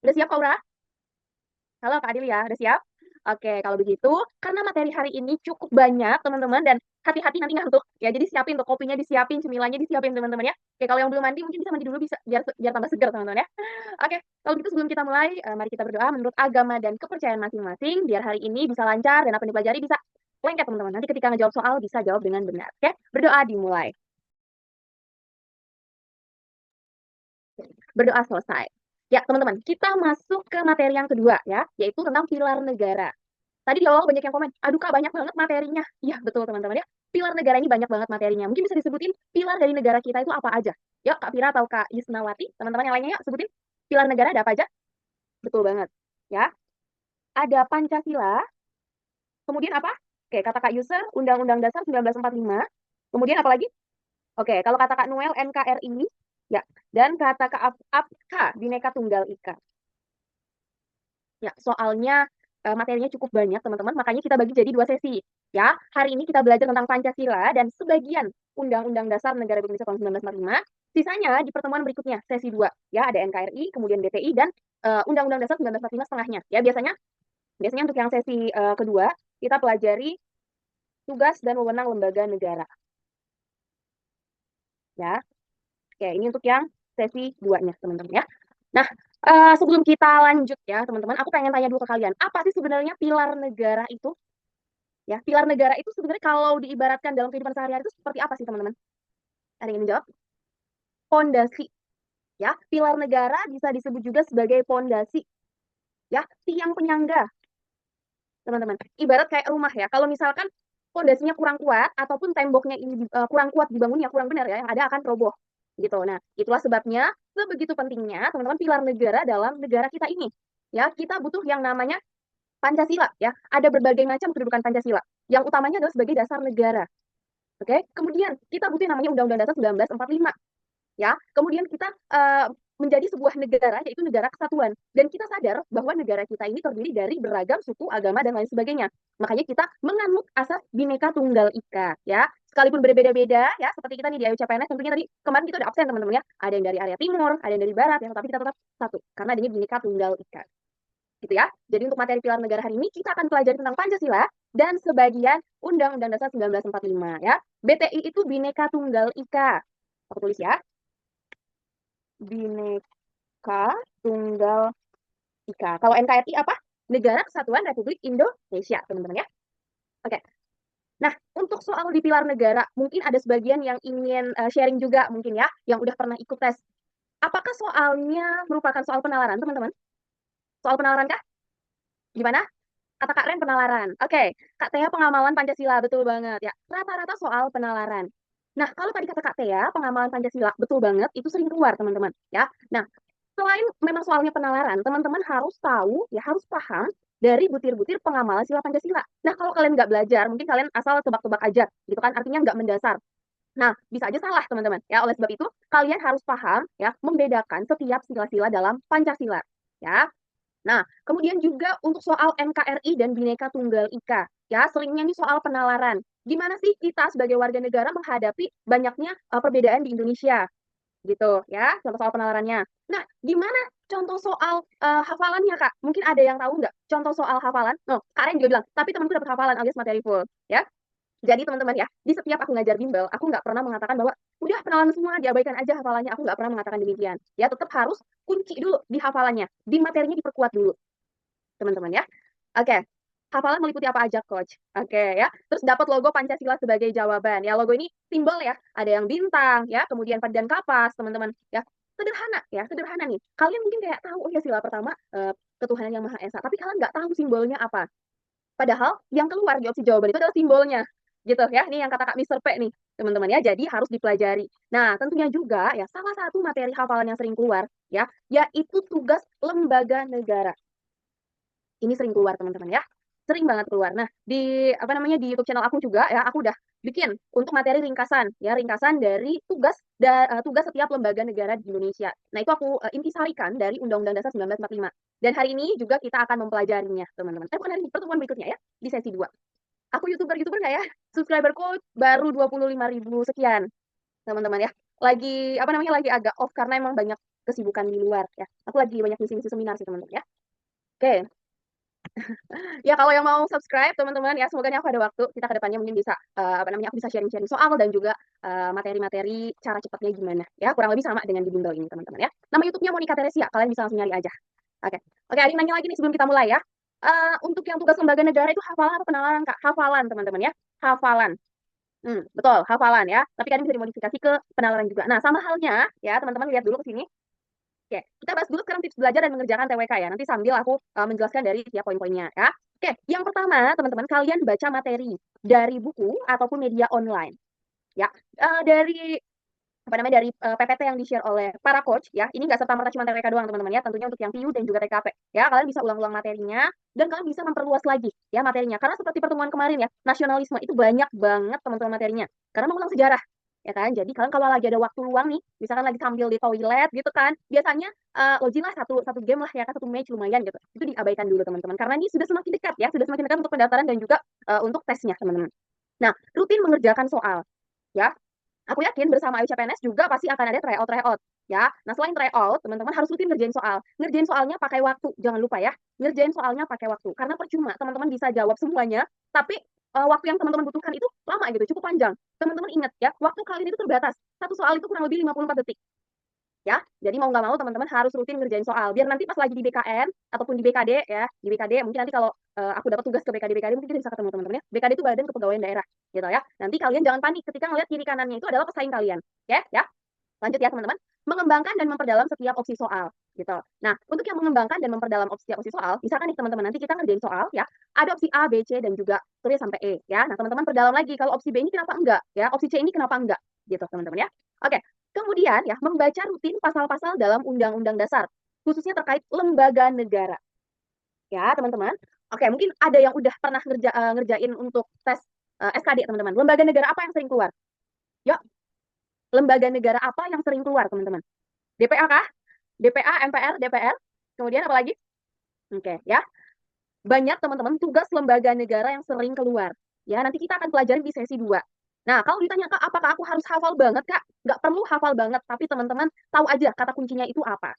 Udah siap, Kak Aura? Halo, Kak Adil ya, udah siap? Oke, kalau begitu, karena materi hari ini cukup banyak, teman-teman, dan hati-hati nanti ngantuk, ya. Jadi siapin tuh kopinya disiapin, cemilannya disiapin, teman-teman ya. Oke, kalau yang belum mandi mungkin bisa mandi dulu bisa biar tambah segar, teman-teman ya. Oke, kalau gitu sebelum kita mulai, mari kita berdoa menurut agama dan kepercayaan masing-masing, biar hari ini bisa lancar dan apa yang dipelajari bisa lengkap, teman-teman. Nanti ketika ngejawab soal bisa jawab dengan benar. Oke, berdoa dimulai. Berdoa selesai. Ya, teman-teman, kita masuk ke materi yang kedua ya, yaitu tentang pilar negara. Tadi di awal banyak yang komen, aduh Kak banyak banget materinya. Iya betul teman-teman ya. Pilar negara ini banyak banget materinya. Mungkin bisa disebutin pilar dari negara kita itu apa aja. Yuk Kak Vira atau Kak Yusnawati, teman-teman yang lainnya yuk sebutin pilar negara ada apa aja. Betul banget. Ya, ada Pancasila, kemudian apa? Oke, kata Kak Yusuf, Undang-Undang Dasar 1945. Kemudian apa lagi? Oke, kalau kata Kak Noel, NKRI. Ya, dan kata Kak Apka, Bhinneka Tunggal Ika. Ya, soalnya materinya cukup banyak, teman-teman. Makanya kita bagi jadi dua sesi. Ya, hari ini kita belajar tentang Pancasila dan sebagian Undang-Undang Dasar Negara Republik Indonesia tahun 1945. Sisanya di pertemuan berikutnya, sesi 2. Ya, ada NKRI, kemudian BPI, dan Undang-Undang Dasar 1945 setengahnya. Ya, biasanya biasanya untuk yang sesi kedua, kita pelajari tugas dan wewenang lembaga negara. Ya, oke, ini untuk yang sesi 2-nya, teman-teman ya. Nah, sebelum kita lanjut ya, teman-teman, aku pengen tanya dulu ke kalian. Apa sih sebenarnya pilar negara itu? Ya, pilar negara itu sebenarnya kalau diibaratkan dalam kehidupan sehari-hari itu seperti apa sih, teman-teman? Ada yang menjawab? Pondasi. Ya, pilar negara bisa disebut juga sebagai pondasi. Ya, tiang penyangga, teman-teman. Ibarat kayak rumah ya. Kalau misalkan pondasinya kurang kuat ataupun temboknya ini kurang kuat dibangunnya kurang benar ya, yang ada akan roboh. Gitu. Nah, itulah sebabnya sebegitu pentingnya teman-teman pilar negara dalam negara kita ini. Ya, kita butuh yang namanya Pancasila ya. Ada berbagai macam kedudukan Pancasila. Yang utamanya adalah sebagai dasar negara. Oke, kemudian kita butuh namanya Undang-Undang Dasar 1945 ya. Kemudian kita menjadi sebuah negara yaitu negara kesatuan dan kita sadar bahwa negara kita ini terdiri dari beragam suku, agama dan lain sebagainya. Makanya kita menganut asas Bhinneka Tunggal Ika ya. Sekalipun berbeda-beda ya, seperti kita nih di AYU CPNS tentunya tadi kemarin kita udah absen teman-teman ya. Ada yang dari area timur, ada yang dari barat ya, tapi kita tetap satu karena adanya Bhinneka Tunggal Ika. Gitu ya. Jadi untuk materi pilar negara hari ini kita akan pelajari tentang Pancasila dan sebagian Undang-Undang Dasar 1945 ya. BTI itu Bhinneka Tunggal Ika. Aku tulis ya. Bhinneka Tunggal Ika. Kalau NKRI apa? Negara Kesatuan Republik Indonesia, teman-teman ya. Oke. Nah, untuk soal di pilar negara, mungkin ada sebagian yang ingin sharing juga mungkin ya, yang udah pernah ikut tes. Apakah soalnya merupakan soal penalaran, teman-teman? Soal penalaran kah? Gimana? Kata Kak Ren penalaran. Oke, Kak Tia pengamalan Pancasila, betul banget ya. Rata-rata soal penalaran. Nah, kalau tadi kata Kak Tia, pengamalan Pancasila, betul banget, itu sering keluar, teman-teman. Ya. Nah, selain memang soalnya penalaran, teman-teman harus tahu, ya harus paham dari butir-butir pengamalan sila Pancasila. Nah, kalau kalian nggak belajar, mungkin kalian asal tebak-tebak aja, gitu kan, artinya nggak mendasar. Nah, bisa aja salah, teman-teman. Ya, oleh sebab itu, kalian harus paham, ya, membedakan setiap sila-sila dalam Pancasila. Ya, nah, kemudian juga untuk soal NKRI dan Bhinneka Tunggal Ika. Ya, seringnya nih soal penalaran. Gimana sih kita sebagai warga negara menghadapi banyaknya perbedaan di Indonesia? Gitu ya, contoh soal penalarannya. Nah, gimana contoh soal hafalannya, Kak? Mungkin ada yang tahu nggak contoh soal hafalan? No, Kak Ren juga bilang, tapi temanku dapat hafalan alias materi full. Ya, jadi teman-teman ya, di setiap aku ngajar bimbel, aku nggak pernah mengatakan bahwa udah penalan semua, diabaikan aja hafalannya. Aku nggak pernah mengatakan demikian. Ya, tetap harus kunci dulu di hafalannya, di materinya diperkuat dulu, teman-teman ya. Oke, hafalan meliputi apa aja, Coach? Oke ya, terus dapat logo Pancasila sebagai jawaban. Ya, logo ini simbol ya, ada yang bintang ya, kemudian padan kapas, teman-teman ya. Sederhana ya, sederhana nih. Kalian mungkin kayak tahu, oh ya sila pertama ketuhanan yang Maha Esa, tapi kalian nggak tahu simbolnya apa. Padahal yang keluar di opsi jawaban itu adalah simbolnya. Gitu ya. Ini yang kata Kak Mister P nih, teman-teman ya. Jadi harus dipelajari. Nah, tentunya juga ya salah satu materi hafalan yang sering keluar ya, yaitu tugas lembaga negara. Ini sering keluar, teman-teman ya. Sering banget keluar. Nah, di apa namanya di YouTube channel aku juga ya, aku udah bikin untuk materi ringkasan ya, ringkasan dari tugas setiap lembaga negara di Indonesia. Nah, itu aku intisarikan dari Undang-Undang Dasar 1945. Dan hari ini juga kita akan mempelajarinya, teman-teman. Bukan hari ini, pertemuan berikutnya ya, di sesi 2. Aku YouTuber nggak ya? Subscriberku baru 25.000 sekian, teman-teman ya. Lagi, apa namanya, lagi agak off karena emang banyak kesibukan di luar ya. Aku lagi banyak ngisi-ngisi seminar sih teman-teman ya. Oke. Ya kalau yang mau subscribe teman-teman ya semoga nih aku ada waktu kita ke depannya mungkin bisa aku bisa sharing-sharing soal dan juga materi-materi cara cepatnya gimana ya kurang lebih sama dengan di bimbel ini teman-teman ya. Nama YouTube-nya Monica Teresia kalian bisa langsung nyari aja. Oke. Oke, ada yang nanya lagi nih sebelum kita mulai ya. Untuk yang tugas lembaga negara itu hafalan atau penalaran Kak? Hafalan teman-teman ya. Hafalan. Betul, hafalan ya. Tapi kan bisa dimodifikasi ke penalaran juga. Nah, sama halnya ya, teman-teman lihat dulu ke sini. Oke, kita bahas dulu sekarang tips belajar dan mengerjakan TWK ya. Nanti sambil aku menjelaskan dari tiap poin-poinnya ya. Oke, yang pertama teman-teman kalian baca materi dari buku ataupun media online ya. Dari apa namanya dari PPT yang di-share oleh para coach ya. Ini nggak serta-merta cuma TWK doang teman-teman ya. Tentunya untuk yang PU dan juga TKP ya. Kalian bisa ulang-ulang materinya dan kalian bisa memperluas lagi ya materinya. Karena seperti pertemuan kemarin ya, nasionalisme itu banyak banget teman-teman materinya. Karena mengulang sejarah ya kan. Jadi kalian kalau lagi ada waktu luang nih, misalkan lagi sambil di toilet gitu kan, biasanya login lah satu game lah ya kan, satu match lumayan gitu. Itu diabaikan dulu teman-teman. Karena ini sudah semakin dekat ya, sudah semakin dekat untuk pendaftaran dan juga untuk tesnya teman-teman. Nah, rutin mengerjakan soal ya. Aku yakin bersama Ayu CPNS juga pasti akan ada tryout ya. Nah, selain tryout, teman-teman harus rutin ngerjain soal. Ngerjain soalnya pakai waktu, jangan lupa ya. Ngerjain soalnya pakai waktu. Karena percuma teman-teman bisa jawab semuanya, tapi waktu yang teman-teman butuhkan itu lama gitu, cukup panjang. Teman-teman ingat ya, waktu kalian itu terbatas. Satu soal itu kurang lebih 54 detik. Ya, jadi mau nggak mau teman-teman harus rutin ngerjain soal. Biar nanti pas lagi di BKN ataupun di BKD ya, di BKD mungkin nanti kalau aku dapat tugas ke BKD mungkin kita bisa ketemu teman-teman ya. BKD itu Badan Kepegawaian Daerah gitu ya. Nanti kalian jangan panik ketika ngeliat kiri kanannya itu adalah pesaing kalian. Oke, ya. Lanjut ya teman-teman. Mengembangkan dan memperdalam setiap opsi soal gitu. Nah, untuk yang mengembangkan dan memperdalam setiap opsi soal, misalkan nih teman-teman nanti kita ngerjain soal ya, ada opsi A, B, C dan juga tulis sampai E ya. Nah, teman-teman perdalam lagi kalau opsi B ini kenapa enggak ya, opsi C ini kenapa enggak gitu teman-teman ya. Oke, kemudian ya membaca rutin pasal-pasal dalam Undang-Undang Dasar, khususnya terkait lembaga negara. Ya, teman-teman. Oke, mungkin ada yang udah pernah ngerjain untuk tes SKD, teman-teman. Lembaga negara apa yang sering keluar? Yuk, lembaga negara apa yang sering keluar, teman-teman? DPA kah? DPA, MPR, DPR. Kemudian apa lagi? Oke, ya. Banyak teman-teman tugas lembaga negara yang sering keluar. Ya, nanti kita akan pelajarin di sesi 2. Nah, kalau ditanya Kak, apakah aku harus hafal banget, Kak? Nggak perlu hafal banget, tapi teman-teman tahu aja kata kuncinya itu apa.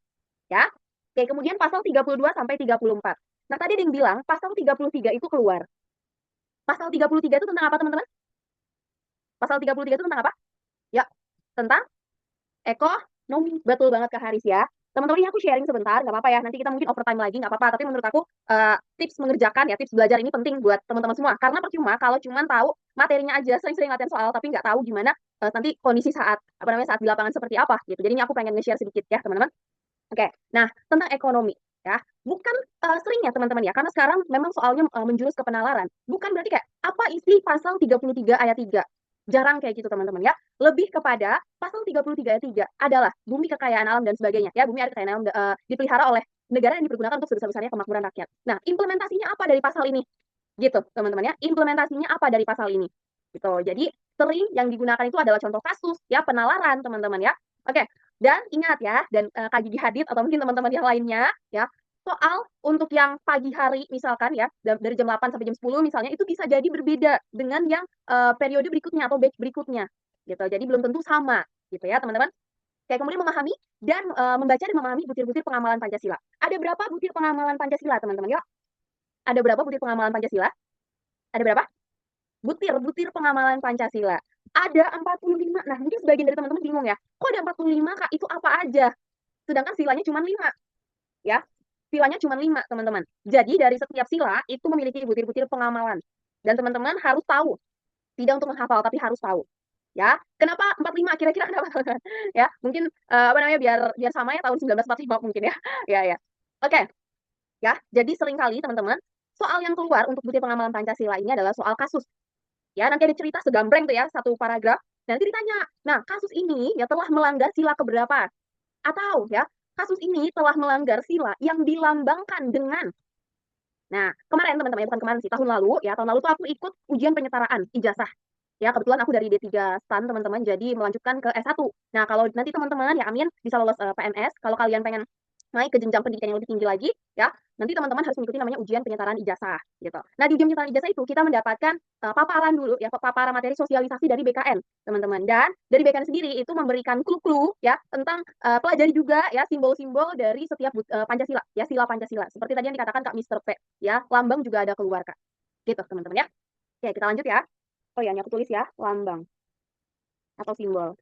Ya. Oke, kemudian pasal 32 sampai 34. Nah, tadi ada yang bilang pasal 33 itu keluar. Pasal 33 itu tentang apa, teman-teman? Pasal 33 itu tentang apa? Ya, tentang ekonomi. Betul banget Kak Haris ya. Teman-teman ini aku sharing sebentar, nggak apa-apa ya. Nanti kita mungkin overtime lagi, nggak apa-apa. Tapi menurut aku tips mengerjakan ya, tips belajar ini penting buat teman-teman semua. Karena percuma kalau cuma tahu materinya aja, sering-sering latihan soal, tapi nggak tahu gimana nanti kondisi saat saat di lapangan seperti apa gitu. Jadi ini aku pengen nge-share sedikit ya teman-teman. Oke, nah tentang ekonomi ya, bukan sering ya teman-teman ya, karena sekarang memang soalnya menjurus ke penalaran. Bukan berarti kayak apa isi pasal 33 ayat 3. Jarang kayak gitu teman-teman ya. Lebih kepada pasal 33 ayat 3 adalah bumi kekayaan alam dan sebagainya ya. Bumi ada kekayaan alam dipelihara oleh negara yang dipergunakan untuk sebesar-besarnya kemakmuran rakyat. Nah, implementasinya apa dari pasal ini? Gitu, teman-teman ya. Implementasinya apa dari pasal ini? Gitu. Jadi, sering yang digunakan itu adalah contoh kasus ya, penalaran teman-teman ya. Oke, dan ingat ya, dan Kak Gigi Hadid atau mungkin teman-teman yang lainnya ya, soal untuk yang pagi hari misalkan ya, dari jam 8 sampai jam 10 misalnya, itu bisa jadi berbeda dengan yang periode berikutnya atau batch berikutnya gitu. Jadi belum tentu sama gitu ya, teman-teman. Kayak kemudian memahami dan membaca dan memahami butir-butir pengamalan Pancasila. Ada berapa butir pengamalan Pancasila, teman-teman? Yuk. Ada berapa butir pengamalan Pancasila? Ada berapa? Butir pengamalan Pancasila. Ada 45. Nah, mungkin sebagian dari teman-teman bingung ya. Kok ada 45, Kak? Itu apa aja? Sedangkan silanya cuma 5. Ya. Silanya cuma 5, teman-teman. Jadi dari setiap sila itu memiliki butir-butir pengamalan. Dan teman-teman harus tahu. Tidak untuk menghafal, tapi harus tahu. Ya. Kenapa 45? Kira-kira kenapa, teman-teman? Ya, mungkin biar sama ya tahun 1945 mungkin ya. Ya, ya. Oke. Ya, jadi seringkali teman-teman, soal yang keluar untuk butir pengamalan Pancasila ini adalah soal kasus. Ya, nanti ada cerita segambreng tuh ya, satu paragraf. Nanti ditanya, nah kasus ini ya telah melanggar sila keberapa? Atau ya, kasus ini telah melanggar sila yang dilambangkan dengan. Nah, kemarin teman-teman, ya bukan kemarin sih, tahun lalu tuh aku ikut ujian penyetaraan ijazah. Ya, kebetulan aku dari D3 STAN, teman-teman, jadi melanjutkan ke S1. Nah, kalau nanti teman-teman, ya amin, bisa lolos PNS, kalau kalian pengen naik ke jenjang pendidikan yang lebih tinggi lagi, ya, nanti teman-teman harus mengikuti namanya ujian penyetaraan ijazah gitu. Nah, di ujian penyetaraan ijazah itu kita mendapatkan paparan dulu ya, paparan materi sosialisasi dari BKN, teman-teman. Dan dari BKN sendiri itu memberikan clue-clue ya tentang pelajari juga ya simbol-simbol dari setiap Pancasila ya, sila Pancasila. Seperti tadi yang dikatakan Kak Mister P ya, lambang juga ada keluar Kak. Gitu, teman-teman ya. Oke, kita lanjut ya. Oh ya, ini aku tulis ya, lambang atau simbol.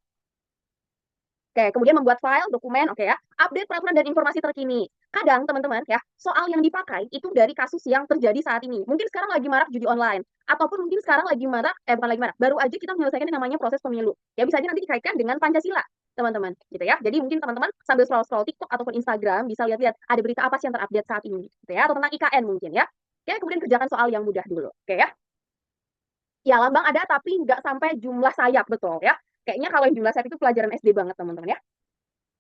Oke, kemudian membuat file, dokumen, oke ya. Update peraturan dan informasi terkini. Kadang, teman-teman, ya, soal yang dipakai itu dari kasus yang terjadi saat ini. Mungkin sekarang lagi marak judi online. Ataupun mungkin sekarang lagi marak, bukan lagi marak, baru aja kita menyelesaikan yang namanya proses pemilu. Ya, bisa aja nanti dikaitkan dengan Pancasila, teman-teman. Gitu ya. Jadi mungkin teman-teman sambil scroll-scroll TikTok ataupun Instagram, bisa lihat-lihat ada berita apa sih yang terupdate saat ini. Gitu ya. Atau tentang IKN mungkin ya. Oke, kemudian kerjakan soal yang mudah dulu. Oke ya. Ya, lambang ada tapi nggak sampai jumlah sayap, betul ya. Kayaknya kalau yang jumlah sayap itu pelajaran SD banget, teman-teman ya.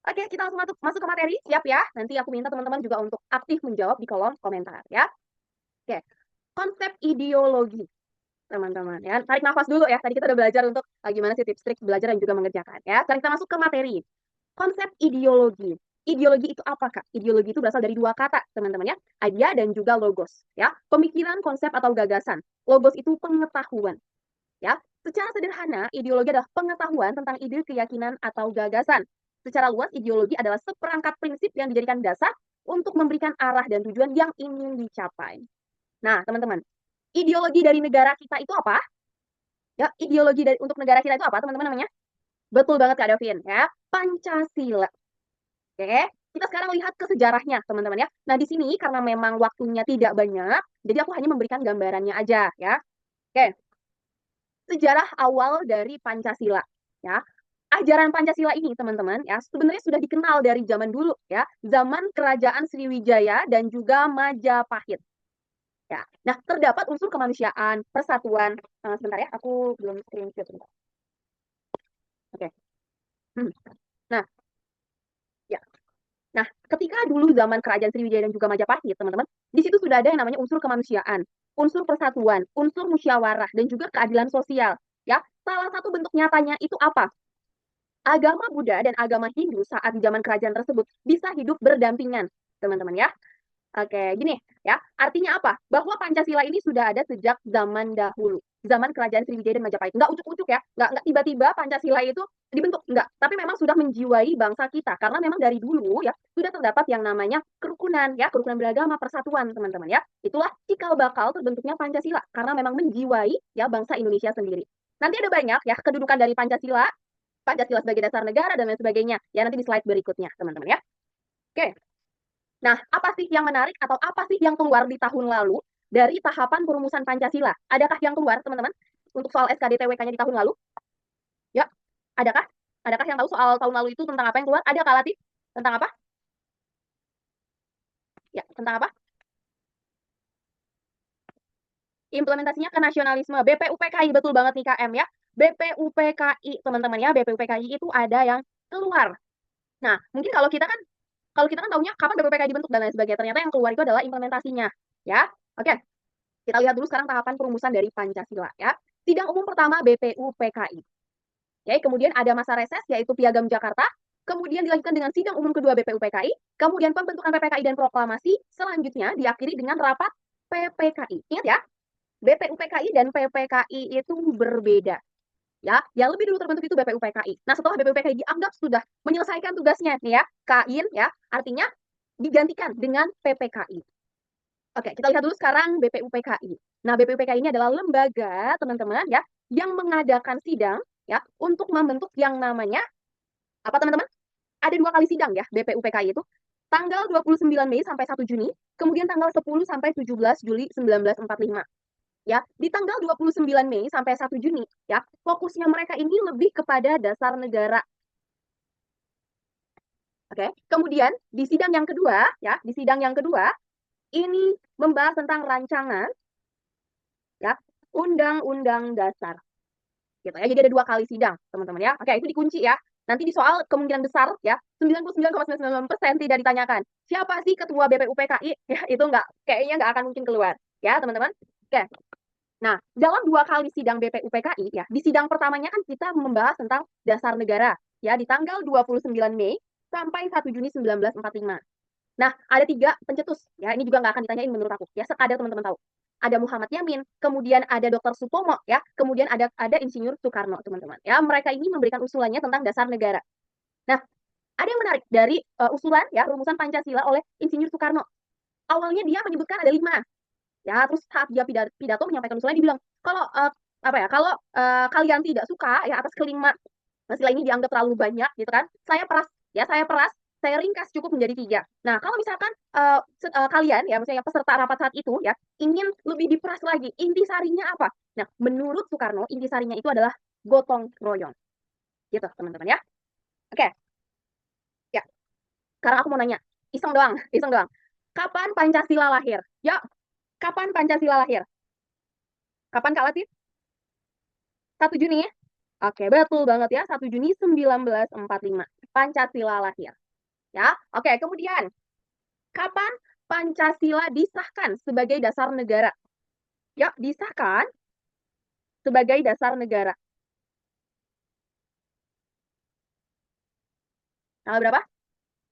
Oke, kita langsung masuk ke materi. Siap ya? Nanti aku minta teman-teman juga untuk aktif menjawab di kolom komentar ya. Oke, konsep ideologi, teman-teman ya. Tarik nafas dulu ya. Tadi kita udah belajar untuk gimana sih tips trik belajar dan juga mengerjakan ya. Sekarang kita masuk ke materi. Konsep ideologi. Ideologi itu apa, Kak? Ideologi itu berasal dari dua kata, teman-teman ya. Idea dan juga logos ya. Pemikiran, konsep atau gagasan. Logos itu pengetahuan ya. Secara sederhana, ideologi adalah pengetahuan tentang ide, keyakinan, atau gagasan. Secara luas, ideologi adalah seperangkat prinsip yang dijadikan dasar untuk memberikan arah dan tujuan yang ingin dicapai. Nah, teman-teman, ideologi dari negara kita itu apa? Ya, ideologi untuk negara kita itu apa, teman-teman namanya? Betul banget, Kak Davin, ya. Pancasila. Oke, kita sekarang lihat ke sejarahnya, teman-teman ya. Nah, di sini karena memang waktunya tidak banyak, jadi aku hanya memberikan gambarannya aja, ya. Oke, sejarah awal dari Pancasila, ya. Ajaran Pancasila ini, teman-teman, ya, sebenarnya sudah dikenal dari zaman dulu, ya, zaman Kerajaan Sriwijaya dan juga Majapahit. Ya. Nah, terdapat unsur kemanusiaan, persatuan. Sebentar ya, aku belum screenshot sebentar. Oke. Nah, ya. Nah, ketika dulu zaman Kerajaan Sriwijaya dan juga Majapahit, teman-teman, di situ sudah ada yang namanya unsur kemanusiaan, unsur persatuan, unsur musyawarah, dan juga keadilan sosial. Ya, salah satu bentuk nyatanya itu apa? Agama Buddha dan agama Hindu saat di zaman kerajaan tersebut bisa hidup berdampingan, teman-teman ya. Oke, gini ya. Artinya apa? Bahwa Pancasila ini sudah ada sejak zaman dahulu, zaman kerajaan Sriwijaya dan Majapahit. Nggak ujuk-ujuk ya, nggak tiba-tiba Pancasila itu dibentuk, nggak. Tapi memang sudah menjiwai bangsa kita, karena memang dari dulu ya sudah terdapat yang namanya kerukunan ya, kerukunan beragama, persatuan teman-teman ya. Itulah cikal bakal terbentuknya Pancasila, karena memang menjiwai ya bangsa Indonesia sendiri. Nanti ada banyak ya kedudukan dari Pancasila, Pancasila sebagai dasar negara dan lain sebagainya. Ya nanti di slide berikutnya, teman-teman ya. Oke. Nah, apa sih yang menarik atau apa sih yang keluar di tahun lalu dari tahapan perumusan Pancasila? Adakah yang keluar, teman-teman? Untuk soal SKDTWK-nya di tahun lalu? Ya, adakah? Adakah yang tahu soal tahun lalu itu tentang apa yang keluar? Ada Kak Latif? Tentang apa? Ya, tentang apa? Implementasinya ke nasionalisme. BPUPKI, betul banget nih KM ya. BPUPKI, teman-teman ya. BPUPKI itu ada yang keluar. Nah, mungkin kalau kita kan tahunya kapan BPUPKI dibentuk dan lain sebagainya. Ternyata yang keluar itu adalah implementasinya. Ya, oke. Kita lihat dulu sekarang tahapan perumusan dari Pancasila ya. Sidang umum pertama BPUPKI. Ya, kemudian ada masa reses yaitu Piagam Jakarta, kemudian dilanjutkan dengan sidang umum kedua BPUPKI, kemudian pembentukan PPKI dan proklamasi, selanjutnya diakhiri dengan rapat PPKI. Ingat ya, BPUPKI dan PPKI itu berbeda. Ya, yang lebih dulu terbentuk itu BPUPKI. Nah, setelah BPUPKI dianggap sudah menyelesaikan tugasnya nih ya, kain ya, artinya digantikan dengan PPKI. Oke, kita lihat dulu sekarang BPUPKI. Nah, BPUPKI ini adalah lembaga, teman-teman, ya, yang mengadakan sidang, ya, untuk membentuk yang namanya, apa, teman-teman? Ada 2 kali sidang, ya, BPUPKI itu. Tanggal 29 Mei sampai 1 Juni, kemudian tanggal 10 sampai 17 Juli 1945. Ya, di tanggal 29 Mei sampai 1 Juni, ya, fokusnya mereka ini lebih kepada dasar negara. Oke, kemudian di sidang yang kedua, ya, di sidang yang kedua, ini membahas tentang rancangan ya undang-undang dasar gitu ya. Jadi ada 2 kali sidang, teman-teman ya. Oke, itu dikunci ya. Nanti di soal kemungkinan besar ya 99,99% tidak ditanyakan. Siapa sih ketua BPUPKI? Ya, itu kayaknya nggak akan mungkin keluar ya, teman-teman. Oke. Nah, dalam 2 kali sidang BPUPKI ya, di sidang pertamanya kan kita membahas tentang dasar negara ya di tanggal 29 Mei sampai 1 Juni 1945. Nah, ada 3 pencetus, ya, ini juga nggak akan ditanyain menurut aku, ya, sekadar teman-teman tahu. Ada Muhammad Yamin, kemudian ada Dr. Supomo, ya, kemudian ada Insinyur Soekarno, teman-teman. Ya, mereka ini memberikan usulannya tentang dasar negara. Nah, ada yang menarik dari usulan, ya, rumusan Pancasila oleh Insinyur Soekarno. Awalnya dia menyebutkan ada 5, ya, terus saat dia pidato menyampaikan usulannya, dia bilang, kalau apa ya, kalau kalian tidak suka ya atas kelima sila ini dianggap terlalu banyak gitu kan, saya peras, saya ringkas cukup menjadi 3. Nah, kalau misalkan kalian ya, maksudnya peserta rapat saat itu ya, ingin lebih diperas lagi, intisarinya apa? Nah, menurut Soekarno, intisarinya itu adalah gotong royong. Gitu, teman-teman ya. Oke, ya. Sekarang aku mau nanya, iseng doang, iseng doang. Kapan Pancasila lahir? Ya, kapan Pancasila lahir? Kapan Kak Latif? 1 Juni ya? Oke, betul banget ya. 1 Juni 1945. Pancasila lahir. Ya, oke. Kemudian, kapan Pancasila disahkan sebagai dasar negara? Ya, disahkan sebagai dasar negara. Tanggal berapa?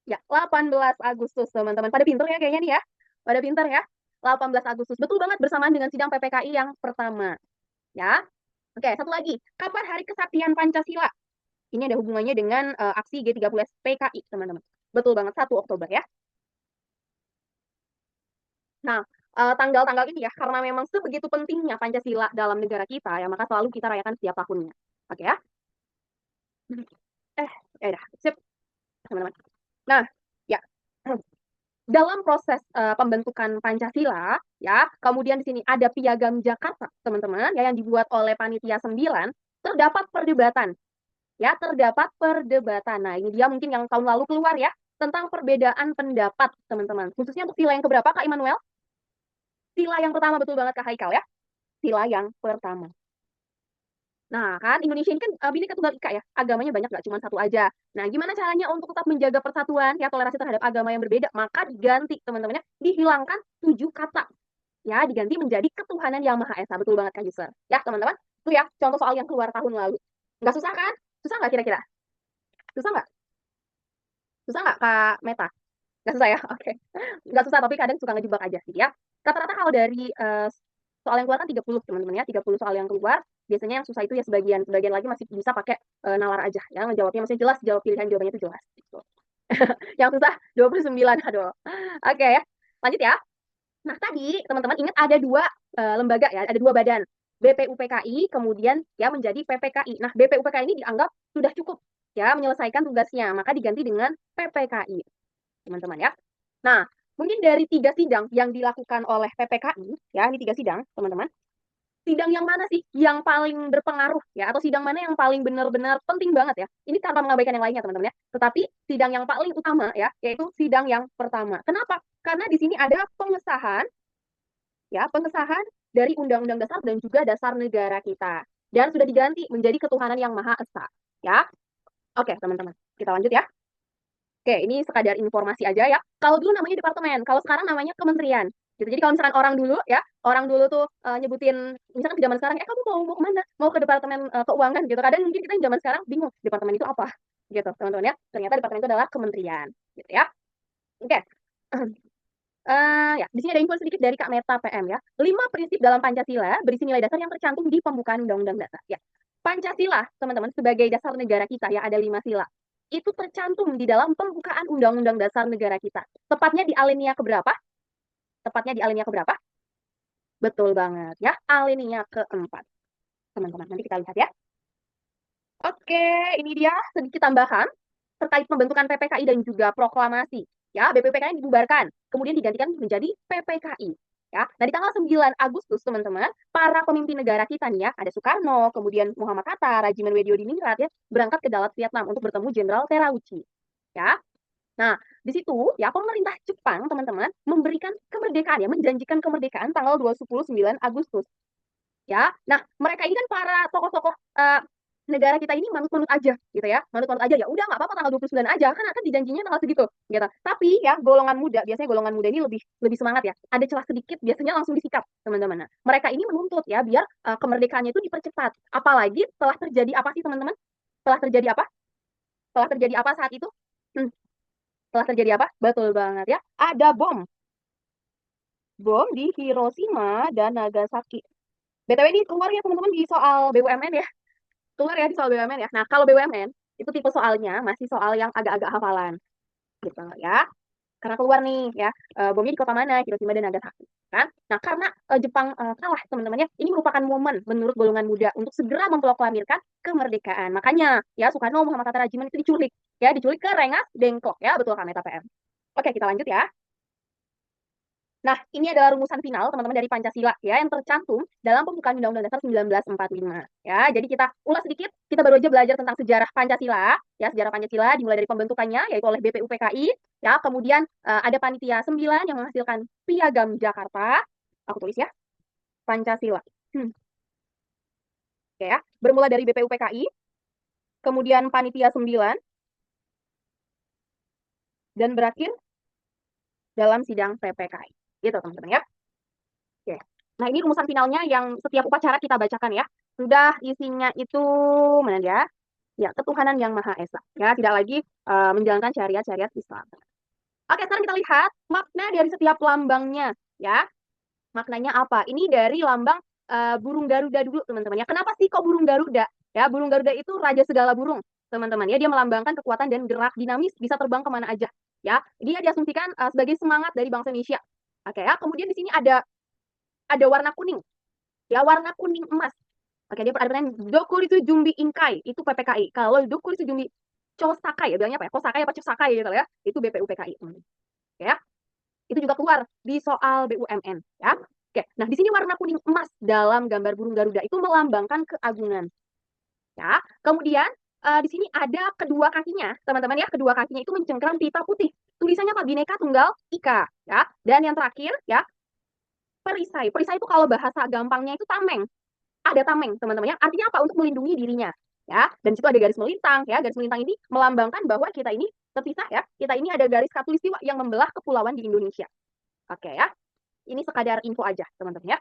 Ya, 18 Agustus, teman-teman. Pada pinter ya kayaknya nih ya. Pada pinter ya. 18 Agustus. Betul banget, bersamaan dengan sidang PPKI yang pertama. Ya. Oke, satu lagi. Kapan hari kesaktian Pancasila? Ini ada hubungannya dengan aksi G30S PKI, teman-teman. Betul banget, 1 Oktober ya. Nah, tanggal-tanggal ini ya, karena memang sebegitu pentingnya Pancasila dalam negara kita ya, maka selalu kita rayakan setiap tahunnya. Oke ya? Ya udah, sip, teman-teman. Nah, ya. Dalam proses pembentukan Pancasila, ya, kemudian di sini ada Piagam Jakarta, teman-teman, ya, yang dibuat oleh Panitia 9, terdapat perdebatan, ya, terdapat perdebatan. Nah, ini dia mungkin yang tahun lalu keluar ya, tentang perbedaan pendapat, teman-teman. Khususnya untuk sila yang keberapa, Kak Immanuel? Sila yang pertama, betul banget, Kak Haikal ya. Sila yang pertama. Nah, kan Indonesia ini kan Bhinneka Tunggal Ika ya, agamanya banyak nggak cuma satu aja. Nah, gimana caranya untuk tetap menjaga persatuan ya, toleransi terhadap agama yang berbeda? Maka diganti teman-teman ya, dihilangkan 7 kata. Ya, diganti menjadi ketuhanan yang Maha Esa. Betul banget kan, user. Ya, teman-teman. Itu ya, contoh soal yang keluar tahun lalu. Nggak susah kan? Susah nggak kira-kira? Susah nggak? Susah nggak, Kak Meta? Nggak susah ya? Oke. Nggak susah, tapi kadang suka ngejebak aja sih ya. Rata-rata kalau dari soal yang keluar kan 30 teman-teman ya, 30 soal yang keluar. Biasanya yang susah itu ya sebagian, sebagian lagi masih bisa pakai nalar aja ya, ngejawabnya masih jelas, jawab pilihan jawabannya itu jelas gitu. Yang susah 29, aduh. Oke ya, lanjut ya. Nah, tadi teman-teman ingat ada 2 lembaga ya, ada 2 badan. BPUPKI kemudian ya menjadi PPKI. Nah, BPUPKI ini dianggap sudah cukup ya menyelesaikan tugasnya, maka diganti dengan PPKI, teman-teman ya. Nah, mungkin dari 3 sidang yang dilakukan oleh PPKI, ya ini 3 sidang, teman-teman. Sidang yang mana sih yang paling berpengaruh ya, atau sidang mana yang paling benar-benar penting banget ya? Ini tanpa mengabaikan yang lainnya, teman-teman ya. Tetapi sidang yang paling utama ya, yaitu sidang yang pertama. Kenapa? Karena di sini ada pengesahan ya, pengesahan dari Undang-Undang Dasar dan juga Dasar Negara kita. Dan sudah diganti menjadi ketuhanan yang Maha Esa. Ya. Oke, teman-teman. Kita lanjut ya. Oke, ini sekadar informasi aja ya. Kalau dulu namanya departemen, kalau sekarang namanya kementerian. Gitu. Jadi kalau misalkan orang dulu ya, orang dulu tuh nyebutin, misalkan di zaman sekarang, kamu mau kemana? Mau ke departemen keuangan gitu. Kadang mungkin kita yang zaman sekarang bingung, departemen itu apa? Gitu, teman-teman ya. Ternyata departemen itu adalah kementerian. Gitu ya. Oke. Ya, di sini ada info sedikit dari Kak Meta PM ya. 5 prinsip dalam Pancasila berisi nilai dasar yang tercantum di pembukaan Undang-Undang Dasar. Ya. Pancasila, teman-teman, sebagai dasar negara kita ya, ada 5 sila. Itu tercantum di dalam pembukaan Undang-Undang Dasar negara kita. Tepatnya di alinea keberapa? Tepatnya di alinea keberapa? Betul banget ya, alinea keempat. Teman-teman, nanti kita lihat ya. Oke, ini dia sedikit tambahan terkait pembentukan PPKI dan juga proklamasi. Ya, BPPKI dibubarkan, kemudian digantikan menjadi PPKI. Ya, nah di tanggal 9 Agustus, teman-teman, para pemimpin negara kita nih ya, ada Soekarno, kemudian Muhammad Hatta, Rajiman Weddiodiningrat ya, berangkat ke Dalat Vietnam untuk bertemu Jenderal Terauchi. Ya, nah di situ ya pemerintah Jepang, teman-teman, memberikan kemerdekaan ya, menjanjikan kemerdekaan tanggal 29 Agustus. Ya, nah mereka ini kan para tokoh-tokoh negara kita ini manut-manut aja gitu ya, manut-manut aja, ya udah nggak apa-apa tanggal 29 aja kan akan dijanjinya tanggal segitu gitu. Tapi ya golongan muda, biasanya golongan muda ini lebih lebih semangat ya, ada celah sedikit biasanya langsung disikat, teman-teman. Nah, mereka ini menuntut ya biar kemerdekaannya itu dipercepat, apalagi telah terjadi apa sih, teman-teman? Telah terjadi apa? Telah terjadi apa saat itu? Hmm, Telah terjadi apa? Betul banget ya. Ada bom. Bom di Hiroshima dan Nagasaki. BTW ini keluar ya teman-teman di soal BUMN ya. Keluar ya di soal BUMN ya. Nah, kalau BUMN itu tipe soalnya masih soal yang agak-agak hafalan gitu ya. Karena keluar nih ya, bomnya di kota mana, Hiroshima dan Nagasaki kan. Nah, karena Jepang kalah teman-teman ya, ini merupakan momen menurut golongan muda untuk segera memproklamirkan kemerdekaan. Makanya ya Soekarno Muhammad Hatta Rajiman itu diculik ya, diculik ke Rengas Dengklok ya, betul kan Meta PM. Oke, kita lanjut ya. Nah, ini adalah rumusan final teman-teman dari Pancasila ya yang tercantum dalam pembukaan Undang-Undang Dasar 1945 ya. Jadi kita ulas sedikit, kita baru aja belajar tentang sejarah Pancasila ya, sejarah Pancasila dimulai dari pembentukannya yaitu oleh BPUPKI ya, kemudian ada panitia 9 yang menghasilkan Piagam Jakarta. Aku tulis ya, Pancasila. Oke ya, bermula dari BPUPKI, kemudian panitia 9 dan berakhir dalam sidang PPKI. Gitu teman-teman ya. Oke. Nah, ini rumusan finalnya yang setiap upacara kita bacakan ya. Sudah isinya itu mana ya? Ya, ketuhanan yang Maha Esa. Ya, tidak lagi menjalankan syariat-syariat Islam. Oke, sekarang kita lihat makna dari setiap lambangnya ya. Maknanya apa? Ini dari lambang burung Garuda dulu, teman-teman ya. Kenapa sih kok burung Garuda? Ya, burung Garuda itu raja segala burung, teman-teman ya. Dia melambangkan kekuatan dan gerak dinamis, bisa terbang kemana aja. Ya, dia diasumsikan sebagai semangat dari bangsa Indonesia. Oke ya, kemudian di sini ada warna kuning. Ya, warna kuning emas. Oke, dia perhatikan Dokuritu Jumbi Inkai, itu PPKI. Kalau Dokuritu Jumbi Chosakai, ya bilangnya apa ya? Kosakai apa Chosakai gitu ya. Itu BPUPKI. Oke ya. Itu juga keluar di soal BUMN ya. Oke, nah di sini warna kuning emas dalam gambar burung Garuda itu melambangkan keagungan. Ya, kemudian di sini ada kedua kakinya, teman-teman ya, kedua kakinya itu mencengkram pita putih. Tulisannya apa? Bhinneka Tunggal Ika ya. Dan yang terakhir ya, perisai. Perisai itu kalau bahasa gampangnya itu tameng. Ada tameng, teman-teman ya. Artinya apa? Untuk melindungi dirinya. Ya, dan situ ada garis melintang ya. Garis melintang ini melambangkan bahwa kita ini terpisah ya. Kita ini ada garis khatulistiwa yang membelah kepulauan di Indonesia. Oke ya. Ini sekadar info aja, teman-teman ya.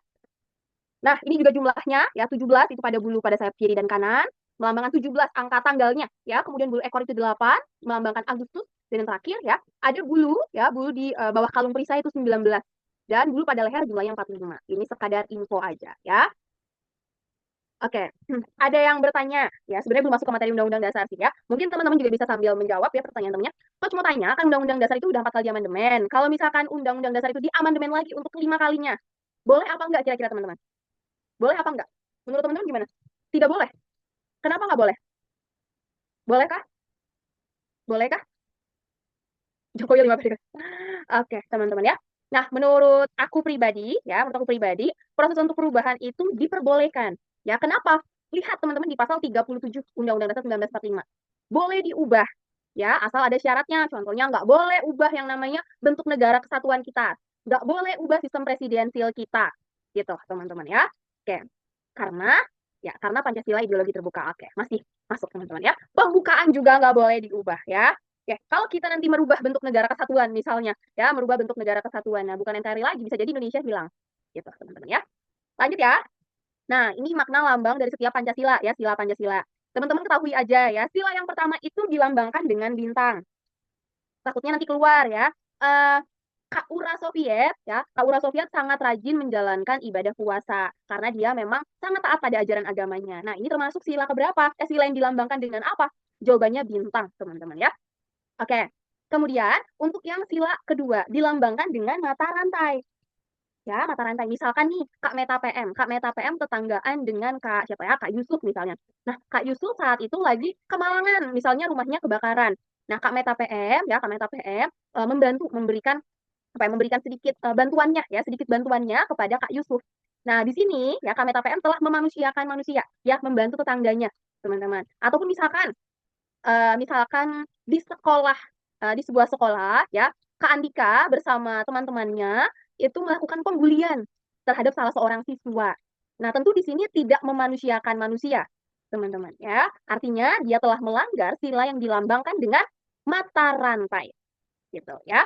Nah, ini juga jumlahnya ya 17 itu pada bulu pada sayap kiri dan kanan, melambangkan 17 angka tanggalnya ya. Kemudian bulu ekor itu 8 melambangkan Agustus, dan yang terakhir ya ada bulu ya, bulu di bawah kalung perisai itu 19 dan bulu pada leher jumlahnya 45. Ini sekadar info aja ya. Oke, ada yang bertanya ya, sebenarnya belum masuk ke materi Undang-Undang Dasar sih ya. Mungkin teman-teman juga bisa sambil menjawab ya pertanyaan temannya. Kok cuma tanya, kan Undang-Undang Dasar itu udah 4 kali amandemen. Kalau misalkan Undang-Undang Dasar itu diamandemen lagi untuk kelima kalinya, boleh apa enggak kira-kira teman-teman? Boleh apa enggak? Menurut teman-teman gimana? Tidak boleh. Kenapa nggak boleh? Bolehkah? Bolehkah? Jokowi 5 periode. Oke, teman-teman ya. Nah, menurut aku pribadi, ya, menurut aku pribadi, proses untuk perubahan itu diperbolehkan. Ya, kenapa? Lihat teman-teman di pasal 37 Undang-Undang Dasar 1945. Boleh diubah, ya, asal ada syaratnya. Contohnya nggak boleh ubah yang namanya bentuk negara kesatuan kita. Nggak boleh ubah sistem presidensil kita. Gitu, teman-teman ya. Oke. Karena Pancasila ideologi terbuka. Oke, masih masuk teman-teman ya. Pembukaan juga nggak boleh diubah ya. Oke, kalau kita nanti merubah bentuk negara kesatuan misalnya, ya merubah bentuk negara kesatuan, nah bukan NKRI lagi, bisa jadi Indonesia hilang. Gitu, teman-teman ya. Lanjut ya. Nah, ini makna lambang dari setiap Pancasila ya, sila Pancasila. Teman-teman ketahui aja ya, sila yang pertama itu dilambangkan dengan bintang. Takutnya nanti keluar ya. Eh, Kak Ura Soviet ya, Kak Ura Soviet sangat rajin menjalankan ibadah puasa karena dia memang sangat taat pada ajaran agamanya. Nah, ini termasuk sila keberapa? Sila yang dilambangkan dengan apa? Jawabannya bintang, teman-teman ya. Oke. Kemudian untuk yang sila kedua dilambangkan dengan mata rantai. Ya, mata rantai. Misalkan nih Kak Meta PM, Kak Meta PM tetanggaan dengan Kak siapa ya? Kak Yusuf misalnya. Nah, Kak Yusuf saat itu lagi kemalangan, misalnya rumahnya kebakaran. Nah, Kak Meta PM ya, Kak Meta PM membantu memberikan apa ya, memberikan sedikit bantuannya ya, sedikit bantuannya kepada Kak Yusuf. Nah, di sini ya Kak Meta PM telah memanusiakan manusia ya, membantu tetangganya, teman-teman. Ataupun misalkan di sekolah, di sebuah sekolah ya, Kak Andika bersama teman-temannya itu melakukan pembulian terhadap salah seorang siswa. Nah, tentu di sini tidak memanusiakan manusia, teman-teman ya. Artinya dia telah melanggar sila yang dilambangkan dengan mata rantai. Gitu ya.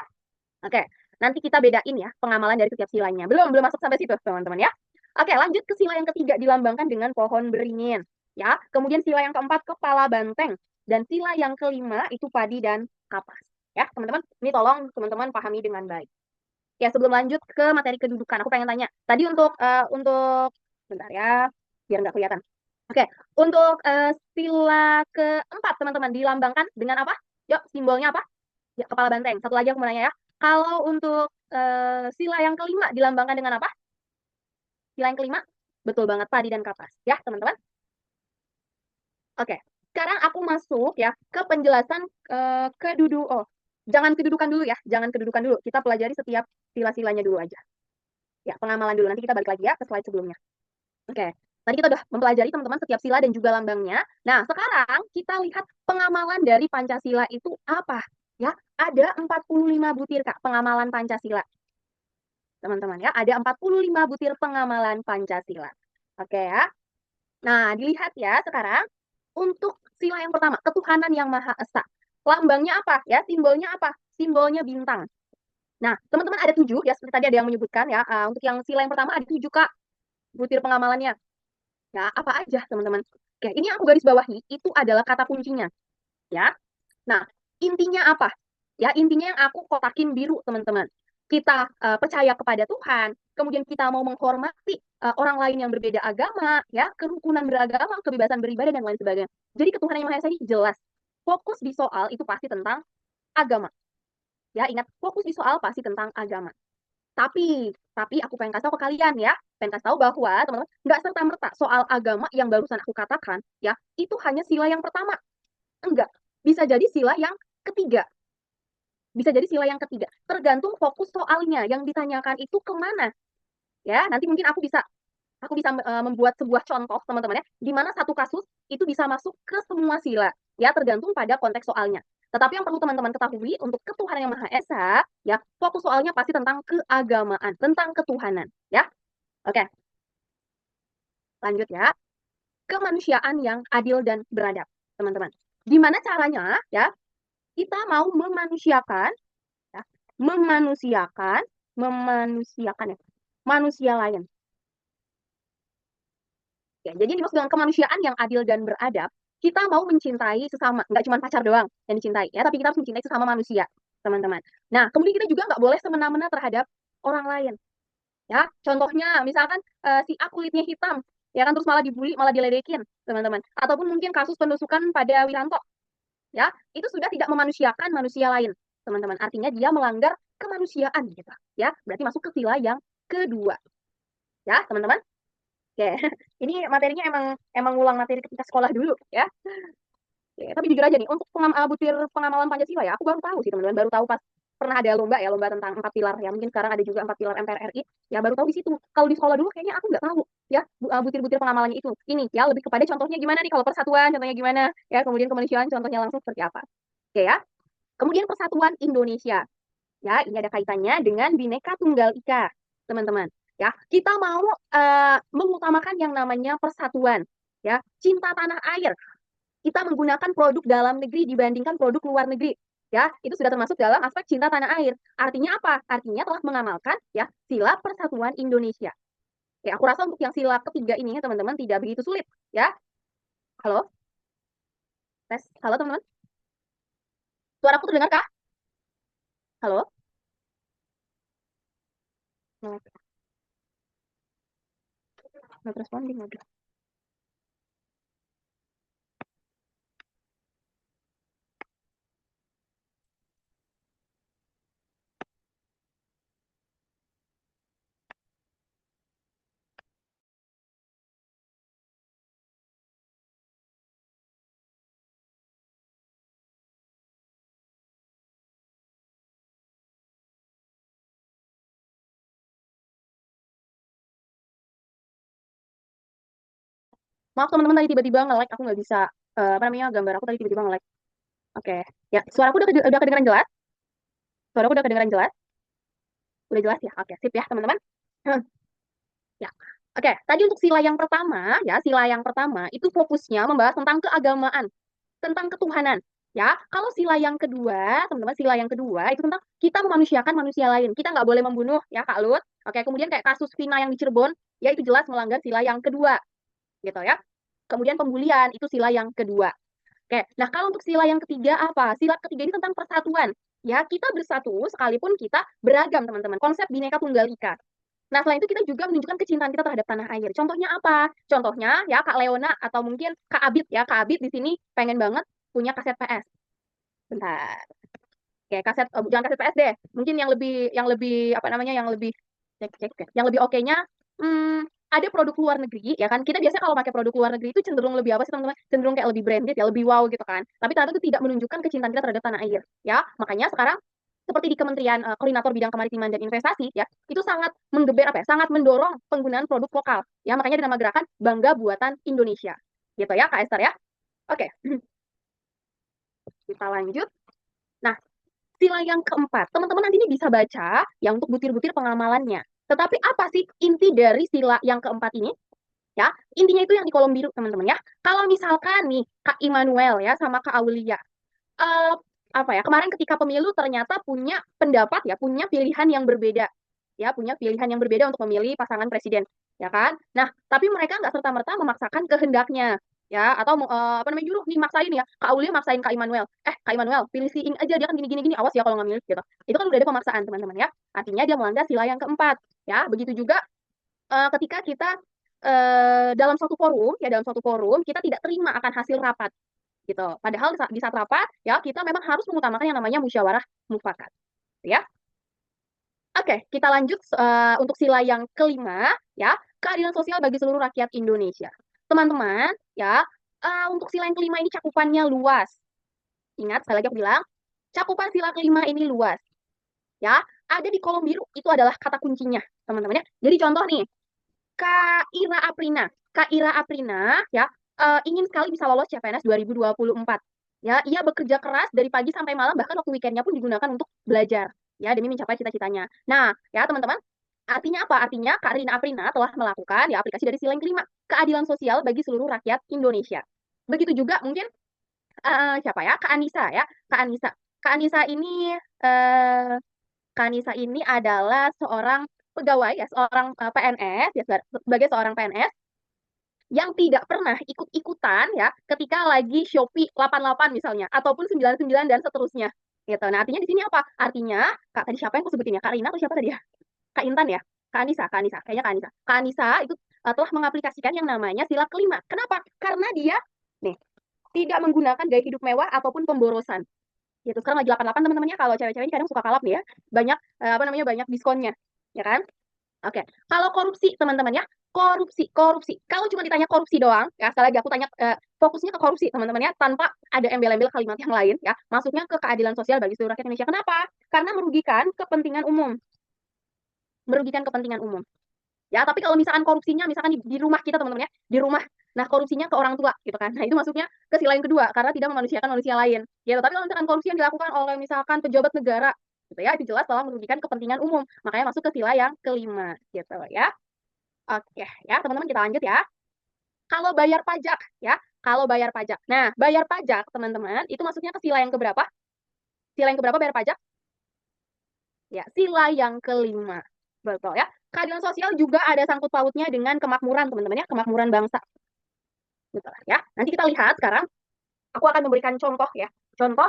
Oke, nanti kita bedain ya pengamalan dari setiap silanya. Belum masuk sampai situ, teman-teman ya. Oke, lanjut ke sila yang ketiga dilambangkan dengan pohon beringin. Ya, kemudian sila yang keempat kepala banteng. Dan sila yang kelima itu padi dan kapas. Ya, teman-teman, ini tolong teman-teman pahami dengan baik. Ya, sebelum lanjut ke materi kedudukan, aku pengen tanya. Tadi untuk bentar ya, biar nggak kelihatan. Oke, untuk sila keempat, teman-teman, dilambangkan dengan apa? Yuk, simbolnya apa? Ya, kepala banteng. Satu lagi aku mau nanya ya. Kalau untuk sila yang kelima dilambangkan dengan apa? Sila yang kelima, betul banget, padi dan kapas. Ya, teman-teman. Oke, sekarang aku masuk ya ke penjelasan oh, jangan kedudukan dulu ya, jangan kedudukan dulu. Kita pelajari setiap sila-silanya dulu aja. Ya, pengamalan dulu. Nanti kita balik lagi ya ke slide sebelumnya. Oke, tadi kita udah mempelajari teman-teman setiap sila dan juga lambangnya. Nah, sekarang kita lihat pengamalan dari Pancasila itu apa? Ya, ada 45 butir Kak pengamalan Pancasila. Teman-teman ya, ada 45 butir pengamalan Pancasila. Oke ya. Nah, dilihat ya sekarang untuk sila yang pertama, ketuhanan yang Maha Esa. Lambangnya apa ya? Simbolnya apa? Simbolnya bintang. Nah, teman-teman ada 7 ya, seperti tadi ada yang menyebutkan ya. Untuk yang sila yang pertama ada 7 Kak butir pengamalannya. Ya, apa aja teman-teman? Oke, ini yang aku garis bawahi itu adalah kata kuncinya. Ya. Nah, intinya apa? Ya, intinya yang aku kotakin biru, teman-teman. Kita percaya kepada Tuhan, kemudian kita mau menghormati orang lain yang berbeda agama, ya, kerukunan beragama, kebebasan beribadah dan lain sebagainya. Jadi ketuhanan yang Maha Esa ini jelas. Fokus di soal itu pasti tentang agama. Ya, ingat, fokus di soal pasti tentang agama. Tapi aku pengen kasih tahu ke kalian ya, pengen kasih tahu bahwa teman-teman nggak serta-merta soal agama yang barusan aku katakan, ya, itu hanya sila yang pertama. Enggak, bisa jadi sila yang ketiga. Bisa jadi sila yang ketiga. Tergantung fokus soalnya yang ditanyakan itu kemana. Ya, nanti mungkin aku bisa membuat sebuah contoh teman-teman ya, di mana satu kasus itu bisa masuk ke semua sila. Ya, tergantung pada konteks soalnya. Tetapi yang perlu teman-teman ketahui untuk ketuhanan yang Maha Esa, ya, fokus soalnya pasti tentang keagamaan, tentang ketuhanan, ya. Oke, lanjut ya. Kemanusiaan yang adil dan beradab, teman-teman. Gimana caranya ya kita mau memanusiakan ya, memanusiakan memanusiakan ya manusia lain. Ya, jadi ini maksud dengan kemanusiaan yang adil dan beradab, kita mau mencintai sesama, nggak cuma pacar doang yang dicintai, ya, tapi kita harus mencintai sesama manusia, teman-teman. Nah, kemudian kita juga nggak boleh semena-mena terhadap orang lain. Ya, contohnya misalkan si A kulitnya hitam, ya kan terus malah dibully, malah diledekin, teman-teman. Ataupun mungkin kasus penusukan pada Wiranto, ya, itu sudah tidak memanusiakan manusia lain, teman-teman. Artinya dia melanggar kemanusiaan gitu, ya. Berarti masuk ke sila yang kedua, ya, teman-teman. Oke, ini materinya emang emang ulang materi ketika sekolah dulu ya. Oke, tapi jujur aja nih, untuk butir pengamalan Pancasila ya, aku baru tahu sih teman-teman, baru tahu pas pernah ada lomba ya, lomba tentang 4 pilar ya. Mungkin sekarang ada juga 4 pilar MPR RI. Ya baru tahu di situ. Kalau di sekolah dulu kayaknya aku nggak tahu ya butir-butir pengamalannya itu. Ini ya lebih kepada contohnya gimana nih, kalau persatuan contohnya gimana ya, kemudian kemanusiaan contohnya langsung seperti apa. Oke ya. Kemudian persatuan Indonesia. Ya, ini ada kaitannya dengan Bhinneka Tunggal Ika, teman-teman. Ya, kita mau mengutamakan yang namanya persatuan, ya, cinta tanah air. Kita menggunakan produk dalam negeri dibandingkan produk luar negeri. Ya, itu sudah termasuk dalam aspek cinta tanah air. Artinya apa? Artinya telah mengamalkan ya sila persatuan Indonesia. Ya, aku rasa untuk yang sila ketiga ini teman-teman tidak begitu sulit, ya. Halo? Tes. Halo, teman-teman. Suaraku terdengar kah? Halo? Not responding. Maaf teman-teman, tadi tiba-tiba nge-lag, aku nggak bisa, apa namanya, gambar aku tadi tiba-tiba nge-lag. Oke, ya, suaraku udah kedengeran jelas? Suaraku udah kedengeran jelas? Udah jelas ya? Oke, sip ya teman-teman. Ya, oke, tadi untuk sila yang pertama, ya, sila yang pertama itu fokusnya membahas tentang keagamaan, tentang ketuhanan. Ya, kalau sila yang kedua, teman-teman, sila yang kedua itu tentang kita memanusiakan manusia lain. Kita nggak boleh membunuh, ya, Kak Lut. Oke, kemudian kayak kasus Vina yang di Cirebon, ya itu jelas melanggar sila yang kedua, gitu ya. Kemudian pembulian itu sila yang kedua. Oke, nah kalau untuk sila yang ketiga apa? Sila ketiga ini tentang persatuan. ya kita bersatu sekalipun kita beragam, teman-teman. Konsep Bhinneka Tunggal Ika. Nah, selain itu kita juga menunjukkan kecintaan kita terhadap tanah air. Contohnya apa? Contohnya ya Kak Leona atau mungkin Kak Abid ya. Kak Abid di sini pengen banget punya kaset PS. Bentar. Oke, kaset jangan kaset PS deh. Mungkin yang lebih apa namanya? Yang lebih oke-nya ada produk luar negeri ya kan. Kita biasanya kalau pakai produk luar negeri itu cenderung lebih apa sih, teman-teman? Cenderung kayak lebih branded ya, lebih wow gitu kan. Tapi ternyata itu tidak menunjukkan kecintaan kita terhadap tanah air ya. Makanya sekarang seperti di Kementerian Koordinator Bidang Kemaritiman dan Investasi ya, itu sangat menggeber apa ya? Sangat mendorong penggunaan produk lokal ya. Makanya dinama gerakan Bangga Buatan Indonesia. Gitu ya, Kak Esther ya. Oke, kita lanjut. Nah, sila yang keempat, teman-teman nanti ini bisa baca ya untuk butir-butir pengamalannya. Tetapi apa sih inti dari sila yang keempat ini? Ya, intinya itu yang di kolom biru, teman-teman ya. Kalau misalkan nih Kak Immanuel ya sama Kak Aulia, eh, apa ya, kemarin ketika pemilu ternyata punya pendapat ya, punya pilihan yang berbeda. Ya, punya pilihan yang berbeda untuk memilih pasangan presiden, ya kan? Nah, tapi mereka nggak serta-merta memaksakan kehendaknya, ya, atau apa namanya, nyuruh nih maksain ya, Kak Aulia maksain Kak Immanuel, Kak Immanuel, pilih si ini aja, dia kan gini gini gini, awas ya kalau nggak milih gitu. Itu kan udah ada pemaksaan, teman-teman ya. Artinya dia melanggar sila yang keempat, ya. Begitu juga ketika kita dalam suatu forum kita tidak terima akan hasil rapat gitu. Padahal di saat rapat ya kita memang harus mengutamakan yang namanya musyawarah mufakat, ya. Oke, kita lanjut untuk sila yang kelima ya, keadilan sosial bagi seluruh rakyat Indonesia. Teman-teman, ya, untuk sila yang kelima ini cakupannya luas. Ingat, sekali lagi aku bilang, cakupan sila kelima ini luas. Ya, ada di kolom biru itu adalah kata kuncinya, teman-teman ya. Jadi contoh nih, Kak Ira Aprina. Kak Ira Aprina ya ingin sekali bisa lolos CPNS 2024. Ya, ia bekerja keras dari pagi sampai malam, bahkan waktu weekendnya pun digunakan untuk belajar ya demi mencapai cita-citanya. Nah, ya teman-teman, artinya apa? Artinya Kak Rina Aprina telah melakukan ya aplikasi dari sila yang kelima, keadilan sosial bagi seluruh rakyat Indonesia. Begitu juga mungkin siapa ya? Kak Anissa ya. Kak Anissa. Kak Anissa ini eh, Kak Anissa ini adalah seorang pegawai ya, seorang PNS ya, sebagai seorang PNS yang tidak pernah ikut-ikutan ya ketika lagi Shopee 88 misalnya ataupun 99 dan seterusnya gitu. Nah, artinya di sini apa? Artinya Kak tadi siapa yang aku sebutin ya? Kak Rina atau siapa tadi ya? Kak Intan ya? Kak Anissa, kayaknya Kak Anissa. Kak Anissa itu telah mengaplikasikan yang namanya sila kelima. Kenapa? Karena dia nih tidak menggunakan gaya hidup mewah ataupun pemborosan. Gitu. Sekarang lagi 88 teman-temannya, kalau cewek-cewek ini kadang suka kalap nih ya. Banyak apa namanya? Banyak diskonnya. Ya kan? Oke, kalau korupsi teman-teman ya, korupsi. Kalau cuma ditanya korupsi doang, ya sekali lagi aku tanya fokusnya ke korupsi teman-teman ya, tanpa ada embel-embel kalimat yang lain ya. Maksudnya ke keadilan sosial bagi seluruh rakyat Indonesia. Kenapa? Karena merugikan kepentingan umum. Ya, tapi kalau misalkan korupsinya misalkan di rumah kita teman-teman ya, di rumah. Nah, korupsinya ke orang tua gitu kan. Nah, itu masuknya ke sila yang kedua karena tidak memanusiakan manusia lain. Ya, tapi kalau misalkan korupsi yang dilakukan oleh misalkan pejabat negara gitu ya, itu jelas telah merugikan kepentingan umum. Makanya masuk ke sila yang kelima gitu ya. Oke, ya teman-teman kita lanjut ya. Kalau bayar pajak ya, kalau bayar pajak. Nah, bayar pajak teman-teman itu masuknya ke sila yang keberapa? Sila yang keberapa bayar pajak? Ya, sila yang kelima. Betul ya. Keadilan sosial juga ada sangkut pautnya dengan kemakmuran teman-teman ya, kemakmuran bangsa. Betul ya. Nanti kita lihat sekarang. Aku akan memberikan contoh ya. Contoh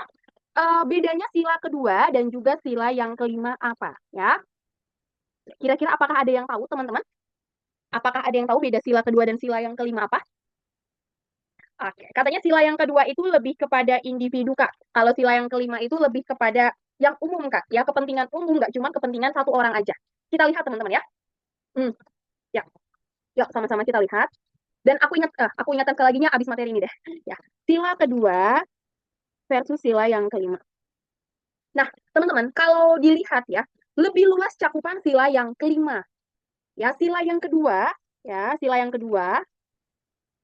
bedanya sila kedua dan juga sila yang kelima apa ya? Kira-kira apakah ada yang tahu teman-teman? Apakah ada yang tahu beda sila kedua dan sila yang kelima apa? Oke, katanya sila yang kedua itu lebih kepada individu, Kak. Kalau sila yang kelima itu lebih kepada yang umum, Kak. Ya, kepentingan umum, nggak cuma kepentingan satu orang aja. Kita lihat, teman-teman, ya. Hmm, ya. Yuk, sama-sama kita lihat. Dan aku ingatkan sekali lagi abis materi ini deh. Ya, sila kedua versus sila yang kelima. Nah, teman-teman, kalau dilihat ya, lebih luas cakupan sila yang kelima. Ya, sila yang kedua,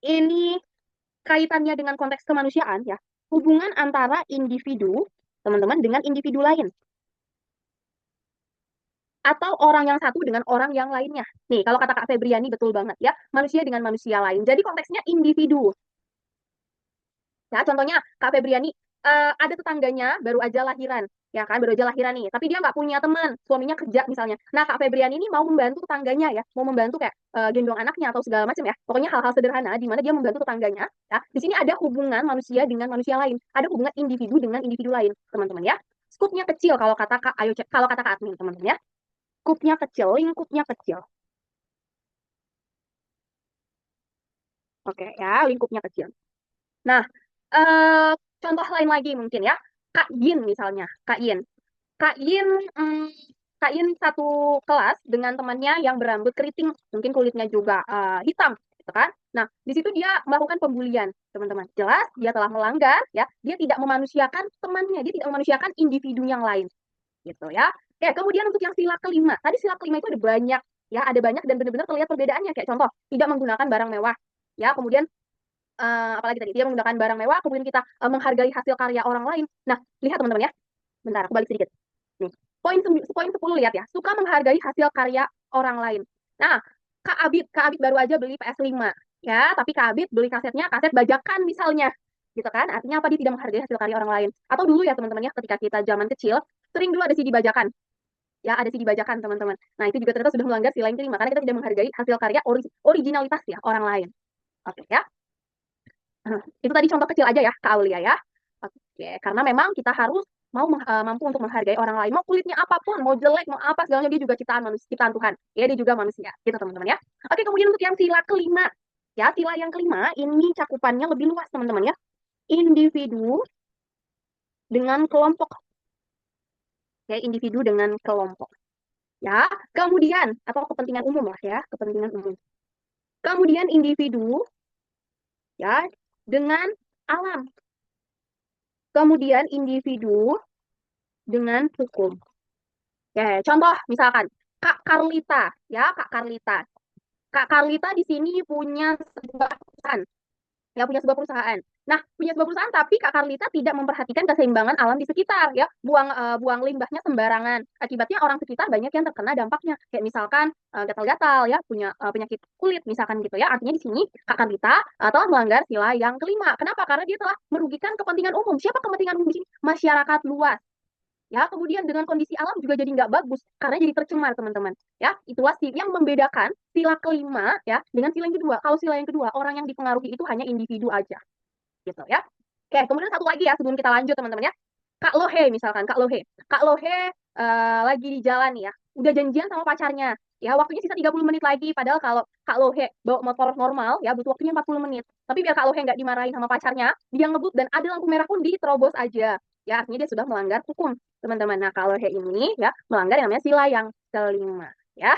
ini kaitannya dengan konteks kemanusiaan ya, hubungan antara individu, teman-teman, dengan individu lain. Atau orang yang satu dengan orang yang lainnya. Nih, kalau kata Kak Febriani betul banget ya, manusia dengan manusia lain. Jadi konteksnya individu. Ya, contohnya Kak Febriani ada tetangganya baru aja lahiran, ya kan, baru aja lahiran nih. Tapi dia nggak punya teman, suaminya kerja misalnya. Nah, Kak Febriani ini mau membantu tetangganya ya, mau membantu kayak gendong anaknya atau segala macam ya. Pokoknya hal-hal sederhana di mana dia membantu tetangganya. Ya, di sini ada hubungan manusia dengan manusia lain, ada hubungan individu dengan individu lain, teman-teman ya. Skupnya kecil kalau kata Kak, ayo cek kalau kata Kak admin teman-teman ya. Skupnya kecil, lingkupnya kecil. Oke ya, lingkupnya kecil. Nah, eh, contoh lain lagi mungkin ya. Kak Yin misalnya, Kak Yin. Kak Yin, hmm, Kak Yin satu kelas dengan temannya yang berambut keriting, mungkin kulitnya juga hitam, gitu kan? Nah, di situ dia melakukan pembulian, teman-teman. Jelas dia telah melanggar, ya. Dia tidak memanusiakan temannya, dia tidak memanusiakan individu yang lain, gitu ya. Oke, kemudian untuk yang sila kelima, tadi sila kelima itu ada banyak, ya, ada banyak dan benar-benar terlihat perbedaannya. Kayak contoh, tidak menggunakan barang mewah, ya. Kemudian apalagi tadi dia menggunakan barang mewah, kemudian kita menghargai hasil karya orang lain. Nah, lihat teman-teman ya. Bentar, aku balik sedikit. Nih, poin 10 lihat ya. Suka menghargai hasil karya orang lain. Nah, Kak Abid baru aja beli PS5 ya, tapi Kak Abid beli kasetnya kaset bajakan misalnya. Gitu kan? Artinya apa? Dia tidak menghargai hasil karya orang lain. Atau dulu ya teman-teman ya, ketika kita zaman kecil, sering dulu ada CD bajakan. Ya, ada CD bajakan teman-teman. Nah, itu juga ternyata sudah melanggar sila yang kelima karena kita tidak menghargai hasil karya originalitas ya orang lain. Oke ya. Itu tadi contoh kecil aja ya, Kak Aulia ya. Oke, karena memang kita harus mampu untuk menghargai orang lain. Mau kulitnya apapun, mau jelek, mau apa, segalanya dia juga ciptaan manusia, ciptaan Tuhan. Ya, dia juga manusia. Gitu teman-teman ya. Oke, kemudian untuk yang sila kelima. Ya, sila yang kelima ini cakupannya lebih luas teman-teman ya. Individu dengan kelompok. Ya, individu dengan kelompok. Ya, kemudian atau kepentingan umum lah ya, kepentingan umum. Kemudian individu ya dengan alam. Kemudian individu dengan hukum. Ya, contoh misalkan Kak Carlita, ya Kak Carlita. Kak Carlita di sini punya sebuah perusahaan, ya punya sebuah perusahaan. Nah, punya sebuah perusahaan tapi Kak Carlita tidak memperhatikan keseimbangan alam di sekitar, ya. Buang limbahnya sembarangan. Akibatnya orang sekitar banyak yang terkena dampaknya. Kayak misalkan gatal-gatal ya, punya penyakit kulit misalkan gitu ya. Artinya di sini Kak Carlita telah melanggar sila yang kelima. Kenapa? Karena dia telah merugikan kepentingan umum. Siapa kepentingan umum di sini? Masyarakat luas. Ya, kemudian dengan kondisi alam juga jadi nggak bagus karena jadi tercemar teman-teman. Ya, itulah yang membedakan sila kelima ya dengan sila yang kedua. Kalau sila yang kedua orang yang dipengaruhi itu hanya individu aja, gitu ya. Oke, kemudian satu lagi ya sebelum kita lanjut teman-teman ya. Kak Lohe misalkan, Kak Lohe. Kak Lohe lagi di jalan nih ya. Udah janjian sama pacarnya. Ya, waktunya sisa 30 menit lagi. Padahal kalau Kak Lohe bawa motor normal, ya butuh waktunya 40 menit. Tapi biar Kak Lohe nggak dimarahin sama pacarnya, dia ngebut dan ada lampu merah pun diterobos aja. Ya, artinya dia sudah melanggar hukum, teman-teman. Nah, Kak Lohe ini ya melanggar yang namanya sila yang kelima. Ya,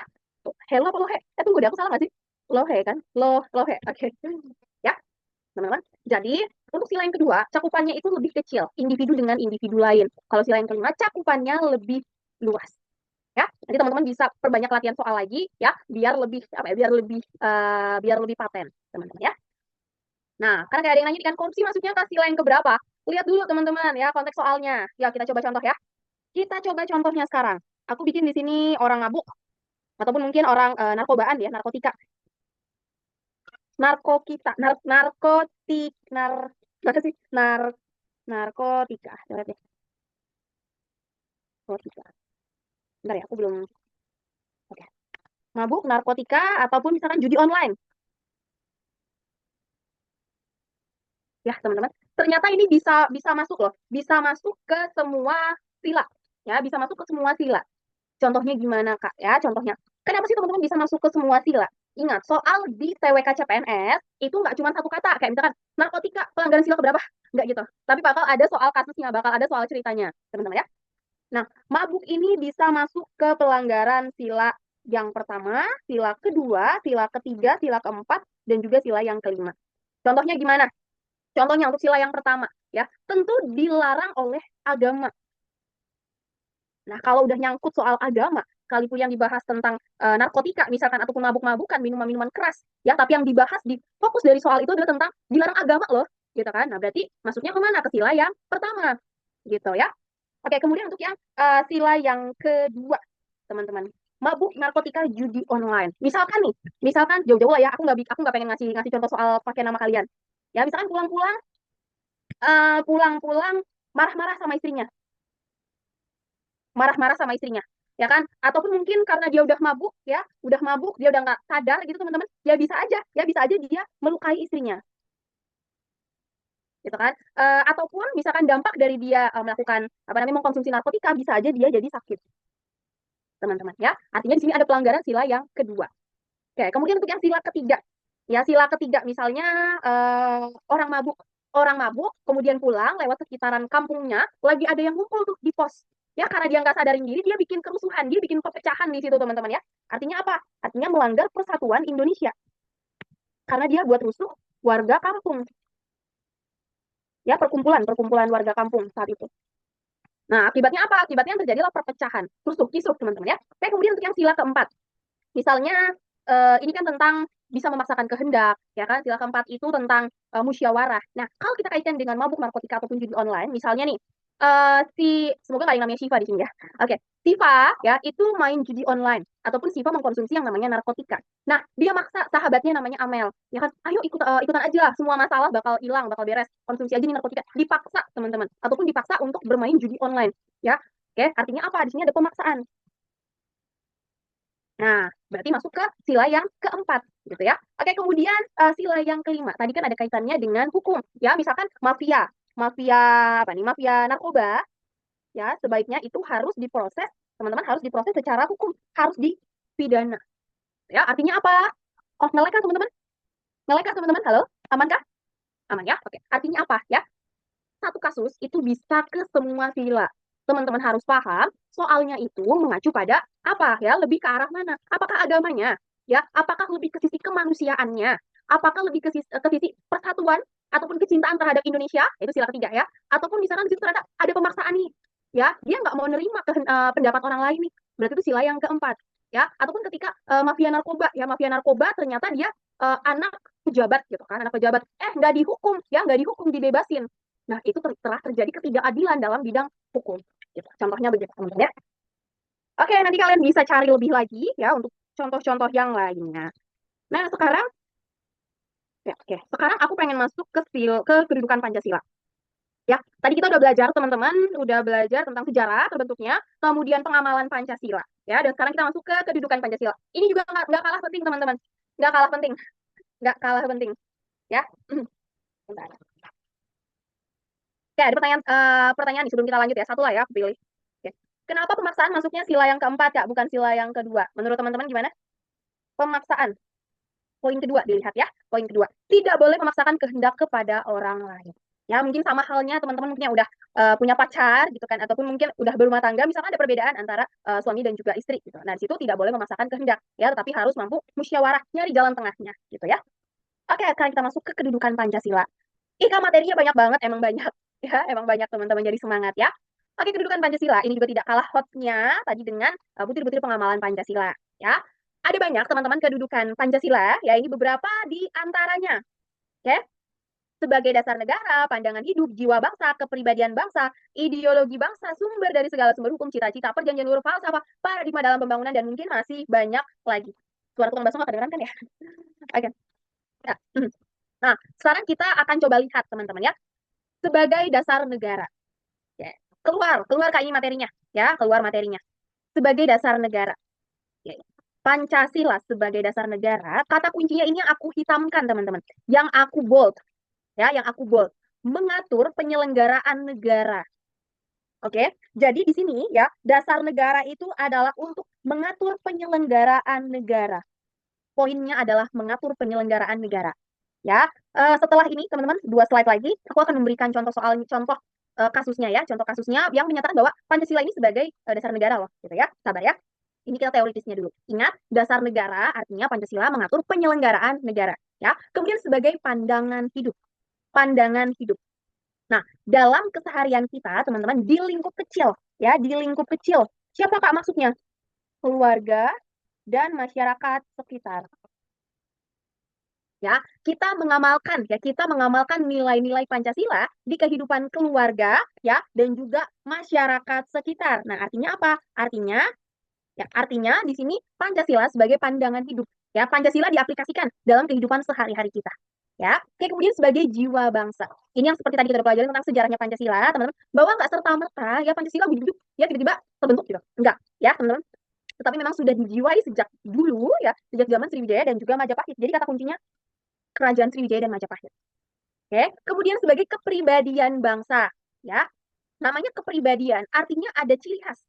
Hello apa Lohe? Tunggu deh, aku salah nggak sih? Lohe kan? Lohe. Oke. Ya, teman-teman. Jadi, untuk sila yang kedua, cakupannya itu lebih kecil, individu dengan individu lain. Kalau sila yang kelima, cakupannya lebih luas. Ya, nanti teman-teman bisa perbanyak latihan soal lagi ya, biar lebih apa ya, biar lebih paten, teman-teman ya. Nah, karena kayak ada yang nanya kan korupsi masuknya ke sila yang keberapa? Lihat dulu teman-teman ya konteks soalnya. Ya, kita coba contoh ya. Kita coba contohnya sekarang. Aku bikin di sini orang mabuk ataupun mungkin orang narkobaan ya, narkotika. Narkokita, narkotik, apa sih? Narkotika. Coba deh, narkotika. Bentar ya, aku belum. Oke. Mabuk, narkotika, ataupun misalkan judi online. Ya, teman-teman. Ternyata ini bisa bisa masuk loh. Bisa masuk ke semua sila. Ya, bisa masuk ke semua sila. Contohnya gimana, Kak? Ya, contohnya. Kenapa sih teman-teman bisa masuk ke semua sila? Ingat, soal di TWK CPNS itu nggak cuma satu kata. Kayak misalkan, narkotika, pelanggaran sila keberapa? Nggak gitu. Tapi bakal ada soal kasusnya, bakal ada soal ceritanya, teman-teman ya. Nah, mabuk ini bisa masuk ke pelanggaran sila yang pertama, sila kedua, sila ketiga, sila keempat, dan juga sila yang kelima. Contohnya gimana? Contohnya untuk sila yang pertama, ya, tentu dilarang oleh agama. Nah, kalau udah nyangkut soal agama, sekalipun yang dibahas tentang narkotika, misalkan, ataupun mabuk-mabukan, minuman-minuman keras, ya, tapi yang dibahas di fokus dari soal itu adalah tentang dilarang agama loh, gitu kan? Nah, berarti masuknya kemana? Ke sila yang pertama, gitu ya. Oke, kemudian untuk yang sila yang kedua, teman-teman, mabuk, narkotika, judi online. Misalkan nih, misalkan jauh-jauh lah ya, aku nggak pengen ngasih ngasih contoh soal pakai nama kalian. Ya, misalkan pulang-pulang marah-marah sama istrinya, marah-marah sama istrinya, ya kan? Ataupun mungkin karena dia udah mabuk, dia udah nggak sadar gitu teman-teman, ya bisa aja dia melukai istrinya, gitu kan. Ataupun misalkan dampak dari dia melakukan apa namanya mengkonsumsi narkotika, bisa aja dia jadi sakit, teman-teman ya. Artinya di sini ada pelanggaran sila yang kedua. Oke, kemudian untuk yang sila ketiga, ya sila ketiga misalnya orang mabuk, kemudian pulang lewat sekitaran kampungnya, lagi ada yang ngumpul tuh di pos. Ya, karena dia nggak sadarin diri, dia bikin kerusuhan, dia bikin perpecahan di situ, teman-teman ya. Artinya apa? Artinya melanggar persatuan Indonesia. Karena dia buat rusuh warga kampung. Ya, perkumpulan warga kampung saat itu. Nah, akibatnya apa? Akibatnya terjadilah perpecahan, rusuk kisruh, teman-teman ya. Oke, kemudian untuk yang sila keempat, misalnya ini kan tentang bisa memaksakan kehendak, ya kan? Sila keempat itu tentang musyawarah. Nah, kalau kita kaitkan dengan mabuk narkotika ataupun judi online, misalnya nih, semoga nggak yang namanya Shiva di sini ya. Oke, Shiva ya itu main judi online ataupun Shiva mengkonsumsi yang namanya narkotika. Nah, dia maksa sahabatnya namanya Amel, ya kan? Ayo ikutan aja, semua masalah bakal hilang, bakal beres. Konsumsi aja nih narkotika. Dipaksa, teman-teman, ataupun dipaksa untuk bermain judi online, ya. Oke, artinya apa? Di sini ada pemaksaan. Nah, berarti masuk ke sila yang keempat, gitu ya. Oke, kemudian sila yang kelima. Tadi kan ada kaitannya dengan hukum, ya. Misalkan mafia, mafia apa nih? Mafia narkoba, ya. Sebaiknya itu harus diproses, teman-teman harus diproses secara hukum, harus dipidana. Ya, artinya apa? Oh, ngelek kan teman-teman? Ngelek kan teman-teman? Halo, aman kah? Aman ya. Oke, artinya apa ya? Satu kasus itu bisa ke semua sila. Teman-teman harus paham, soalnya itu mengacu pada apa ya, lebih ke arah mana? Apakah agamanya? Ya, apakah lebih ke sisi kemanusiaannya? Apakah lebih ke sisi persatuan ataupun kecintaan terhadap Indonesia? Itu sila ketiga ya. Ataupun misalkan di situ ternyata ada pemaksaan nih. Ya, dia nggak mau nerima pendapat orang lain nih. Berarti itu sila yang keempat. Ya, ataupun ketika mafia narkoba, ya mafia narkoba ternyata dia anak pejabat gitu kan, anak pejabat. Nggak dihukum, ya nggak dihukum, dibebasin. Nah, itu telah terjadi ketidakadilan dalam bidang hukum. Gitu. Contohnya begitu, teman-teman ya. Oke, nanti kalian bisa cari lebih lagi ya untuk contoh-contoh yang lainnya. Nah, sekarang ya, oke. Sekarang aku pengen masuk ke kedudukan Pancasila. Ya, tadi kita udah belajar, teman-teman, udah belajar tentang sejarah terbentuknya, kemudian pengamalan Pancasila. Ya, dan sekarang kita masuk ke kedudukan Pancasila. Ini juga nggak kalah penting, teman-teman. Nggak kalah penting. Nggak kalah penting. Ya. Bentar. Oke, ada pertanyaan nih sebelum kita lanjut ya. Satu lah ya, aku pilih. Oke. Kenapa pemaksaan masuknya sila yang keempat, Kak, bukan sila yang kedua? Menurut teman-teman gimana? Pemaksaan. Poin kedua dilihat ya. Poin kedua. Tidak boleh memaksakan kehendak kepada orang lain. Ya, mungkin sama halnya teman-teman mungkin yang udah punya pacar gitu kan, ataupun mungkin udah berumah tangga, misalkan ada perbedaan antara suami dan juga istri gitu. Nah, di situ tidak boleh memaksakan kehendak ya, tetapi harus mampu musyawarah, nyari jalan tengahnya gitu ya. Oke, sekarang kita masuk ke kedudukan Pancasila. Ika materinya banyak banget, emang banyak. Ya, emang banyak teman-teman, jadi semangat ya. Oke, kedudukan Pancasila ini juga tidak kalah hotnya tadi dengan butir-butir pengamalan Pancasila. Ya, ada banyak teman-teman kedudukan Pancasila. Ya, ini beberapa di antaranya. Oke, sebagai dasar negara, pandangan hidup, jiwa bangsa, kepribadian bangsa, ideologi bangsa, sumber dari segala sumber hukum, cita-cita, perjanjian luhur, falsafah, paradigma dalam pembangunan, dan mungkin masih banyak lagi. Suara tukang bakso nggak kedengeran kan ya? Oke. Nah, nah, sekarang kita akan coba lihat teman-teman ya, sebagai dasar negara. Ya. Keluar KI materinya, ya, keluar materinya. Sebagai dasar negara. Ya. Pancasila sebagai dasar negara, kata kuncinya ini yang aku hitamkan, teman-teman. Yang aku bold, ya, yang aku bold. Mengatur penyelenggaraan negara. Oke, jadi di sini ya, dasar negara itu adalah untuk mengatur penyelenggaraan negara. Poinnya adalah mengatur penyelenggaraan negara. Ya, setelah ini teman-teman 2 slide lagi, aku akan memberikan contoh kasusnya ya, contoh kasusnya yang menyatakan bahwa Pancasila ini sebagai dasar negara loh, gitu ya. Sabar ya. Ini kita teoritisnya dulu. Ingat, dasar negara artinya Pancasila mengatur penyelenggaraan negara, ya. Kemudian sebagai pandangan hidup, pandangan hidup. Nah, dalam keseharian kita, teman-teman, di lingkup kecil, ya, di lingkup kecil. Siapa Kak maksudnya? Keluarga dan masyarakat sekitar. Ya, kita mengamalkan nilai-nilai Pancasila di kehidupan keluarga ya dan juga masyarakat sekitar. Nah, artinya apa? Artinya di sini Pancasila sebagai pandangan hidup. Ya, Pancasila diaplikasikan dalam kehidupan sehari-hari kita. Ya, oke, kemudian sebagai jiwa bangsa. Ini yang seperti tadi kita udah pelajari tentang sejarahnya Pancasila, teman-teman. Bahwa nggak serta-merta ya Pancasila hidup ya tiba-tiba terbentuk gitu. Enggak, ya teman-teman. Tetapi memang sudah dijiwai sejak dulu ya, sejak zaman Sriwijaya dan juga Majapahit. Jadi kata kuncinya Kerajaan Sriwijaya dan Majapahit. Oke, kemudian sebagai kepribadian bangsa, ya. Namanya kepribadian, artinya ada ciri khas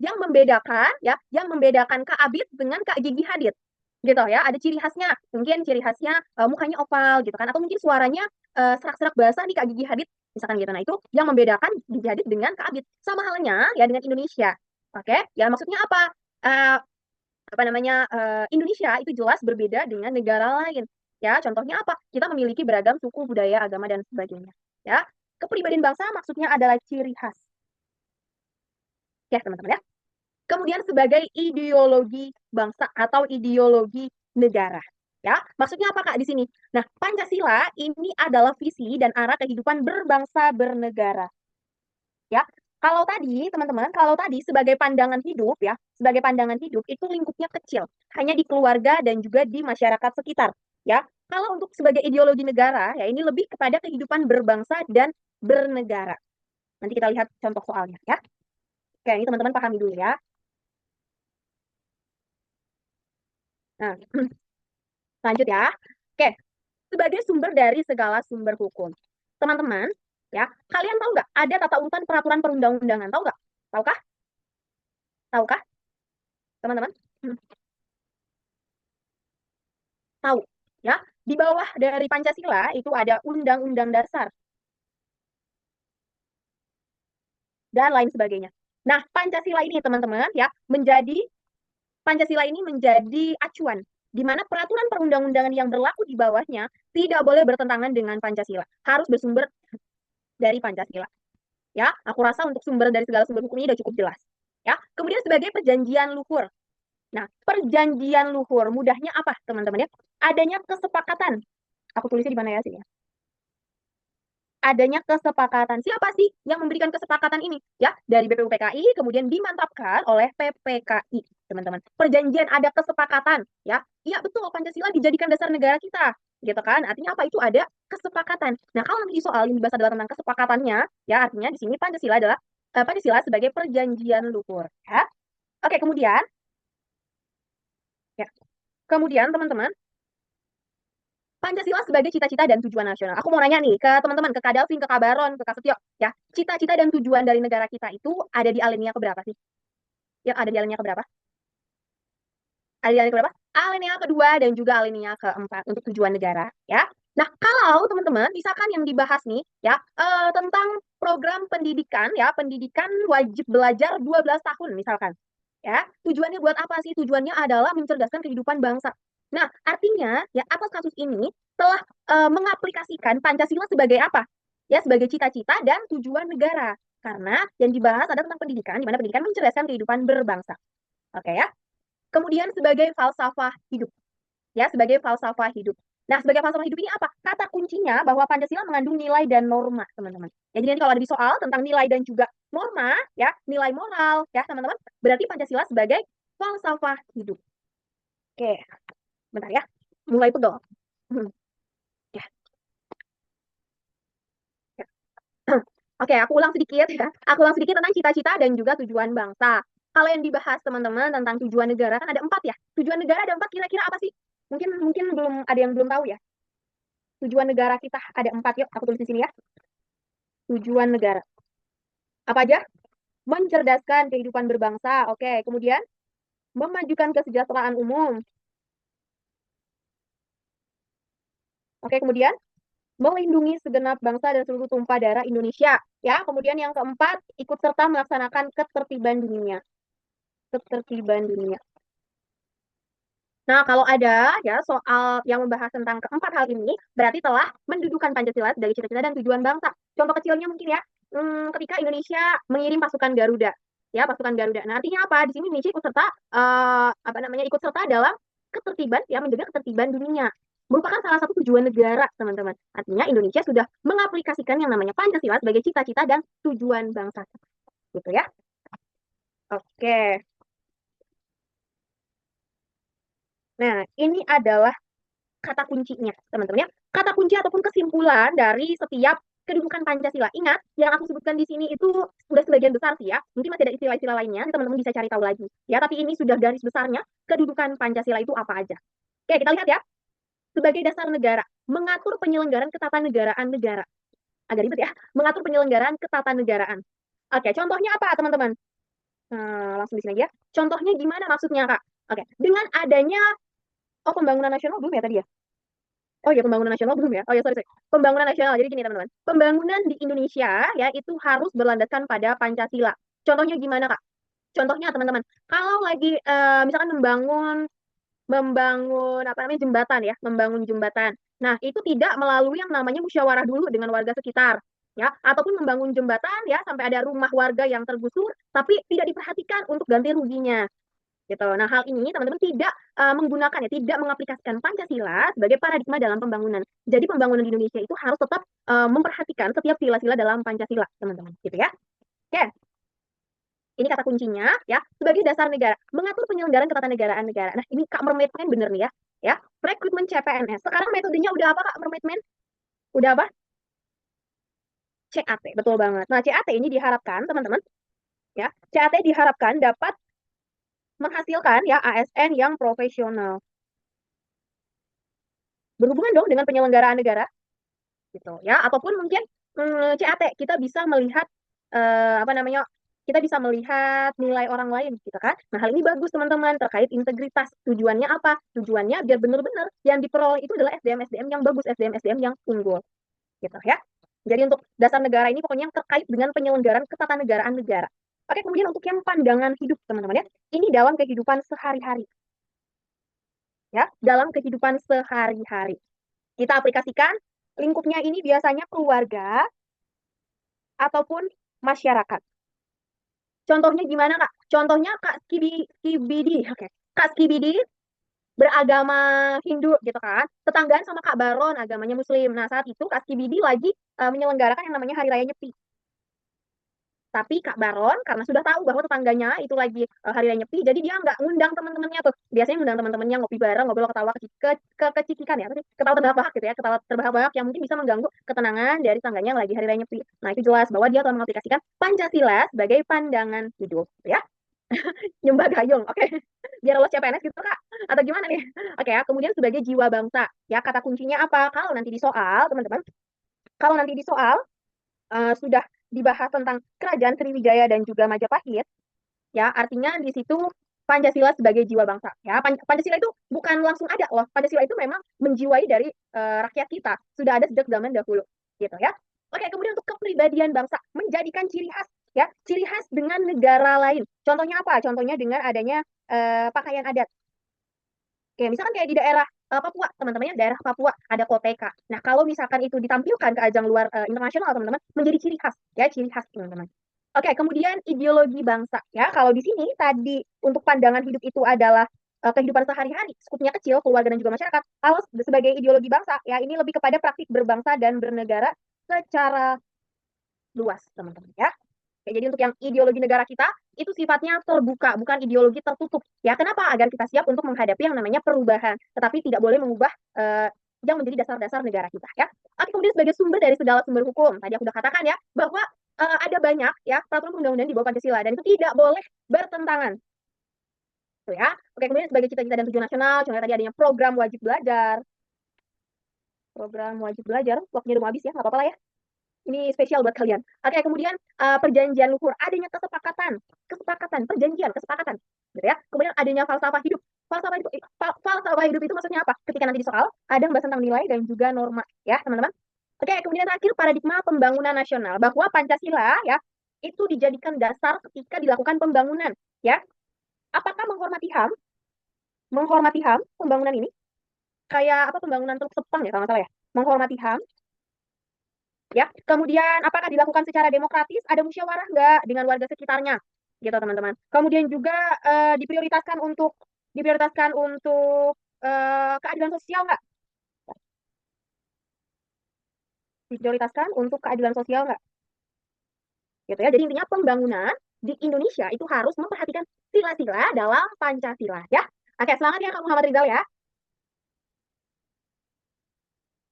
yang membedakan, ya, yang membedakan Kak Abid dengan Kak Gigi Hadid. Gitu ya, ada ciri khasnya. Mungkin ciri khasnya mukanya oval gitu kan, atau mungkin suaranya serak-serak bahasa nih Kak Gigi Hadid, misalkan gitu. Nah, itu yang membedakan Gigi Hadid dengan Kak Abid. Sama halnya ya dengan Indonesia. Oke, ya maksudnya apa? Eh, apa namanya Indonesia itu jelas berbeda dengan negara lain. Ya, contohnya apa? Kita memiliki beragam suku, budaya, agama dan sebagainya. Ya, kepribadian bangsa maksudnya adalah ciri khas. Ya, teman-teman ya. Kemudian sebagai ideologi bangsa atau ideologi negara. Ya, maksudnya apa Kak di sini? Nah, Pancasila ini adalah visi dan arah kehidupan berbangsa bernegara. Ya, kalau tadi teman-teman, kalau tadi sebagai pandangan hidup ya, sebagai pandangan hidup itu lingkupnya kecil, hanya di keluarga dan juga di masyarakat sekitar. Ya, kalau untuk sebagai ideologi negara ya ini lebih kepada kehidupan berbangsa dan bernegara. Nanti kita lihat contoh soalnya ya. Oke, ini teman-teman pahami dulu ya. Nah, lanjut ya. Oke, sebagai sumber dari segala sumber hukum. Teman-teman, ya, kalian tahu nggak ada tata urutan peraturan perundang-undangan? Tahu nggak? Tahukah? Tahukah, teman-teman? Hmm, tahu. Ya, di bawah dari Pancasila itu ada Undang-Undang Dasar dan lain sebagainya. Nah, Pancasila ini teman-teman ya menjadi Pancasila ini menjadi acuan di mana peraturan perundang-undangan yang berlaku di bawahnya tidak boleh bertentangan dengan Pancasila. Harus bersumber dari Pancasila. Ya, aku rasa untuk sumber dari segala sumber hukum ini sudah cukup jelas. Ya, kemudian sebagai perjanjian luhur. Nah, perjanjian luhur mudahnya apa, teman-teman ya? Adanya kesepakatan. Aku tulisnya di mana ya sih ya? Adanya kesepakatan. Siapa sih yang memberikan kesepakatan ini? Ya, dari BPUPKI kemudian dimantapkan oleh PPKI, teman-teman. Perjanjian ada kesepakatan, ya. Iya betul, Pancasila dijadikan dasar negara kita, gitu kan? Artinya apa? Itu ada kesepakatan. Nah, kalau nanti di soal yang dibahas adalah tentang kesepakatannya, ya artinya di sini Pancasila adalah Pancasila sebagai perjanjian luhur, ya. Oke, kemudian ya. Kemudian teman-teman, Pancasila sebagai cita-cita dan tujuan nasional. Aku mau nanya nih ke teman-teman, ke Kak Dalvin, ke Kak Baron, ke Kak Setio, ya. Cita-cita dan tujuan dari negara kita itu ada di alinea keberapa sih? Yang ada di alinea keberapa? Ada di alinea keberapa? Alinea kedua dan juga alinea keempat untuk tujuan negara, ya. Nah, kalau teman-teman, misalkan yang dibahas nih, ya, tentang program pendidikan, ya, pendidikan wajib belajar 12 tahun, misalkan. Ya, tujuannya buat apa sih? Tujuannya adalah mencerdaskan kehidupan bangsa. Nah, artinya, ya, atas kasus ini telah mengaplikasikan Pancasila sebagai apa? Ya, sebagai cita-cita dan tujuan negara. Karena yang dibahas adalah tentang pendidikan, di mana pendidikan mencerdaskan kehidupan berbangsa. Oke ya. Kemudian sebagai falsafah hidup. Ya, sebagai falsafah hidup. Nah, sebagai falsafah hidup ini apa? Kata kuncinya bahwa Pancasila mengandung nilai dan norma, teman-teman. Ya, jadi nanti kalau ada di soal tentang nilai dan juga norma, ya, nilai moral, ya, teman-teman, berarti Pancasila sebagai falsafah hidup. Oke, bentar ya. Mulai pegel. Hmm, ya, ya. Oke, aku ulang sedikit ya. Aku ulang sedikit tentang cita-cita dan juga tujuan bangsa. Kalau yang dibahas teman-teman tentang tujuan negara kan ada 4 ya. Tujuan negara ada 4 kira-kira apa sih? Mungkin mungkin belum ada yang belum tahu ya. Tujuan negara kita ada 4 yuk. Aku tulis di sini ya. Tujuan negara. Apa aja? Mencerdaskan kehidupan berbangsa. Oke, kemudian memajukan kesejahteraan umum. Oke, kemudian melindungi segenap bangsa dan seluruh tumpah darah Indonesia. Ya, kemudian yang keempat, ikut serta melaksanakan ketertiban dunia. Ketertiban dunia. Nah, kalau ada ya soal yang membahas tentang keempat hal ini, berarti telah mendudukan Pancasila sebagai cita-cita dan tujuan bangsa. Contoh kecilnya mungkin ya, ketika Indonesia mengirim pasukan Garuda, ya pasukan Garuda. Nah, artinya apa? Di sini Indonesia ikut serta apa namanya ikut serta dalam ketertiban ya menjaga ketertiban dunia. Merupakan salah satu tujuan negara, teman-teman. Artinya Indonesia sudah mengaplikasikan yang namanya Pancasila sebagai cita-cita dan tujuan bangsa. Gitu ya. Oke. Nah, ini adalah kata kuncinya, teman-teman ya. Kata kunci ataupun kesimpulan dari setiap kedudukan Pancasila. Ingat, yang aku sebutkan di sini itu sudah sebagian besar sih ya. Mungkin masih ada istilah-istilah lainnya, teman-teman bisa cari tahu lagi. Ya, tapi ini sudah garis besarnya kedudukan Pancasila itu apa aja. Oke, kita lihat ya. Sebagai dasar negara, mengatur penyelenggaraan ketatanegaraan negara. Agak ribet ya, mengatur penyelenggaraan ketatanegaraan. Oke, contohnya apa teman-teman? Langsung di sini aja. Contohnya gimana maksudnya Kak? Oke, dengan adanya pembangunan nasional belum ya tadi ya? Oh iya, pembangunan nasional belum ya? Oh ya, sorry. Pembangunan nasional. Jadi gini teman-teman. Pembangunan di Indonesia ya itu harus berlandaskan pada Pancasila. Contohnya gimana Kak? Contohnya teman-teman, kalau lagi misalkan membangun membangun apa namanya jembatan ya, membangun jembatan. Nah, itu tidak melalui yang namanya musyawarah dulu dengan warga sekitar, ya, ataupun membangun jembatan ya sampai ada rumah warga yang tergusur, tapi tidak diperhatikan untuk ganti ruginya. Gitu. Nah, hal ini teman-teman tidak menggunakan ya, tidak mengaplikasikan Pancasila sebagai paradigma dalam pembangunan. Jadi pembangunan di Indonesia itu harus tetap memperhatikan setiap sila-sila dalam Pancasila, teman-teman. Gitu ya. Oke, ini kata kuncinya ya, sebagai dasar negara, mengatur penyelenggaraan ketatanegaraan negara. Nah, ini Kak Mermaidman bener nih ya. Ya, rekrutmen CPNS. Sekarang metodenya udah apa Kak Mermaidman? Udah apa? CAT, betul banget. Nah, CAT ini diharapkan teman-teman ya, CAT diharapkan dapat menghasilkan ya ASN yang profesional. Berhubungan dong dengan penyelenggaraan negara gitu ya, ataupun mungkin CAT kita bisa melihat apa namanya, kita bisa melihat nilai orang lain gitu kan. Nah, hal ini bagus teman-teman terkait integritas. Tujuannya apa? Tujuannya biar benar-benar yang diperoleh itu adalah SDM-SDM yang bagus, SDM-SDM yang unggul gitu ya. Jadi untuk dasar negara ini pokoknya yang terkait dengan penyelenggaraan ketatanegaraan negara. Oke, kemudian untuk yang pandangan hidup teman-teman ya, ini dalam kehidupan sehari-hari ya, dalam kehidupan sehari-hari. Kita aplikasikan lingkupnya ini biasanya keluarga ataupun masyarakat. Contohnya gimana Kak? Contohnya Kak Skibidi, oke. Kak Skibidi beragama Hindu gitu kan. Tetanggaan sama Kak Baron agamanya Muslim. Nah, saat itu Kak Skibidi lagi menyelenggarakan yang namanya Hari Raya Nyepi. Tapi Kak Baron karena sudah tahu bahwa tetangganya itu lagi hari raya Nyepi, jadi dia nggak ngundang teman-temannya tuh. Biasanya ngundang teman-temannya ngopi bareng, ngobrol, ketawa, kecikikan ya, ketawa terbahak-bahak gitu ya, ketawa terbahak-bahak yang mungkin bisa mengganggu ketenangan dari tetangganya yang lagi hari raya Nyepi. Nah, itu jelas bahwa dia telah mengaplikasikan Pancasila sebagai pandangan hidup, ya. Nyembah gayung, oke. Biar lolos CPNS gitu Kak, atau gimana nih? Oke ya, kemudian sebagai jiwa bangsa, ya kata kuncinya apa? Kalau nanti di soal, teman-teman, kalau nanti di soal sudah dibahas tentang kerajaan Sriwijaya dan juga Majapahit, ya artinya di situ Pancasila sebagai jiwa bangsa. Ya, Pancasila itu bukan langsung ada loh. Pancasila itu memang menjiwai dari rakyat kita. Sudah ada sejak zaman dahulu, gitu ya. Oke, kemudian untuk kepribadian bangsa menjadikan ciri khas, ya, ciri khas dengan negara lain. Contohnya apa? Contohnya dengan adanya pakaian adat. Oke, misalkan kayak di daerah Papua, teman-teman ya, daerah Papua ada koteka. Nah, kalau misalkan itu ditampilkan ke ajang luar internasional, teman-teman, menjadi ciri khas, ya, ciri khas, teman-teman. Oke, kemudian ideologi bangsa, ya. Kalau di sini tadi untuk pandangan hidup itu adalah kehidupan sehari-hari, skupnya kecil, keluarga dan juga masyarakat. Kalau sebagai ideologi bangsa, ya, ini lebih kepada praktik berbangsa dan bernegara secara luas, teman-teman, ya. Oke, jadi untuk yang ideologi negara kita itu sifatnya terbuka, bukan ideologi tertutup. Ya, kenapa? Agar kita siap untuk menghadapi yang namanya perubahan, tetapi tidak boleh mengubah yang menjadi dasar-dasar negara kita. Ya, oke, kemudian sebagai sumber dari segala sumber hukum, tadi aku sudah katakan ya bahwa ada banyak ya peraturan undang-undang di bawah Pancasila dan itu tidak boleh bertentangan. Tuh ya. Oke, kemudian sebagai cita-cita dan tujuan nasional, contohnya tadi adanya program wajib belajar. Program wajib belajar, waktunya udah mau habis ya, nggak apa-apa lah ya. Ini spesial buat kalian. Oke, kemudian perjanjian luhur, adanya kesepakatan, gitu ya. Kemudian adanya falsafah hidup. Falsafah hidup itu maksudnya apa? Ketika nanti di soal ada membahas tentang nilai dan juga norma, ya teman-teman. Oke, kemudian terakhir paradigma pembangunan nasional, bahwa Pancasila ya itu dijadikan dasar ketika dilakukan pembangunan, ya. Apakah menghormati HAM? Menghormati HAM pembangunan ini kayak apa, pembangunan Teluk Sepang ya kalau nggak salah ya. Menghormati HAM. Ya, kemudian apakah dilakukan secara demokratis? Ada musyawarah nggak dengan warga sekitarnya? Gitu teman-teman. Kemudian juga diprioritaskan untuk keadilan sosial nggak? Diprioritaskan untuk keadilan sosial nggak? Gitu ya. Jadi intinya pembangunan di Indonesia itu harus memperhatikan sila-sila dalam Pancasila ya. Oke, semangat ya Kak Muhammad Rizal ya.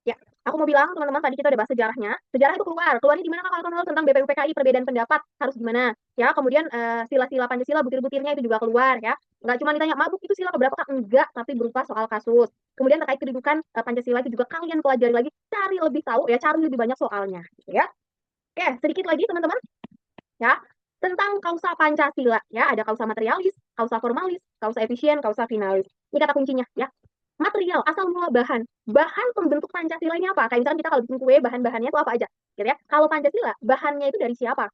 Ya, aku mau bilang teman-teman tadi kita udah bahas sejarahnya. Sejarah itu keluarnya di mana Kak? Kalau kamu tentang BPUPKI perbedaan pendapat harus gimana? Ya, kemudian sila-sila Pancasila butir-butirnya itu juga keluar ya. Nggak cuma ditanya mabuk itu sila keberapa Kak? Enggak, tapi berupa soal kasus. Kemudian terkait kedudukan Pancasila itu juga kalian pelajari lagi, cari lebih tahu ya, cari lebih banyak soalnya gitu ya. Oke, sedikit lagi teman-teman ya tentang kausa Pancasila ya, ada kausa materialis, kausa formalis, kausa efisien, kausa finalis. Ini kata kuncinya ya. Material, asal mula bahan. Bahan pembentuk Pancasila ini apa? Kayak misalkan kita kalau bikin kue, bahan-bahannya itu apa aja? Gitu ya. Kalau Pancasila, bahannya itu dari siapa?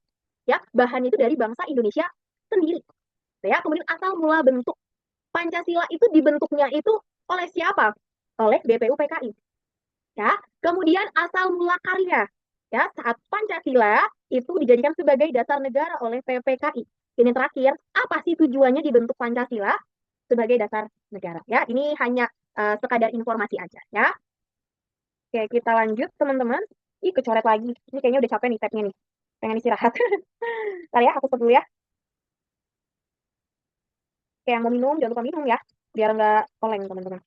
Ya, bahannya itu dari bangsa Indonesia sendiri. Gitu ya. Kemudian asal mula bentuk Pancasila itu dibentuknya itu oleh siapa? Oleh BPUPKI. Ya. Kemudian asal mula karya. Ya, saat Pancasila itu dijadikan sebagai dasar negara oleh PPKI. Ini terakhir, apa sih tujuannya dibentuk Pancasila sebagai dasar negara? Ya, ini hanya sekadar informasi aja ya. Oke, kita lanjut teman-teman. Ih, kecoret lagi. Ini kayaknya udah capek nih tabnya nih. Pengen istirahat. Ntar ya, aku stop dulu ya. Oke, yang mau minum, jangan lupa minum ya. Biar nggak oleng teman-teman.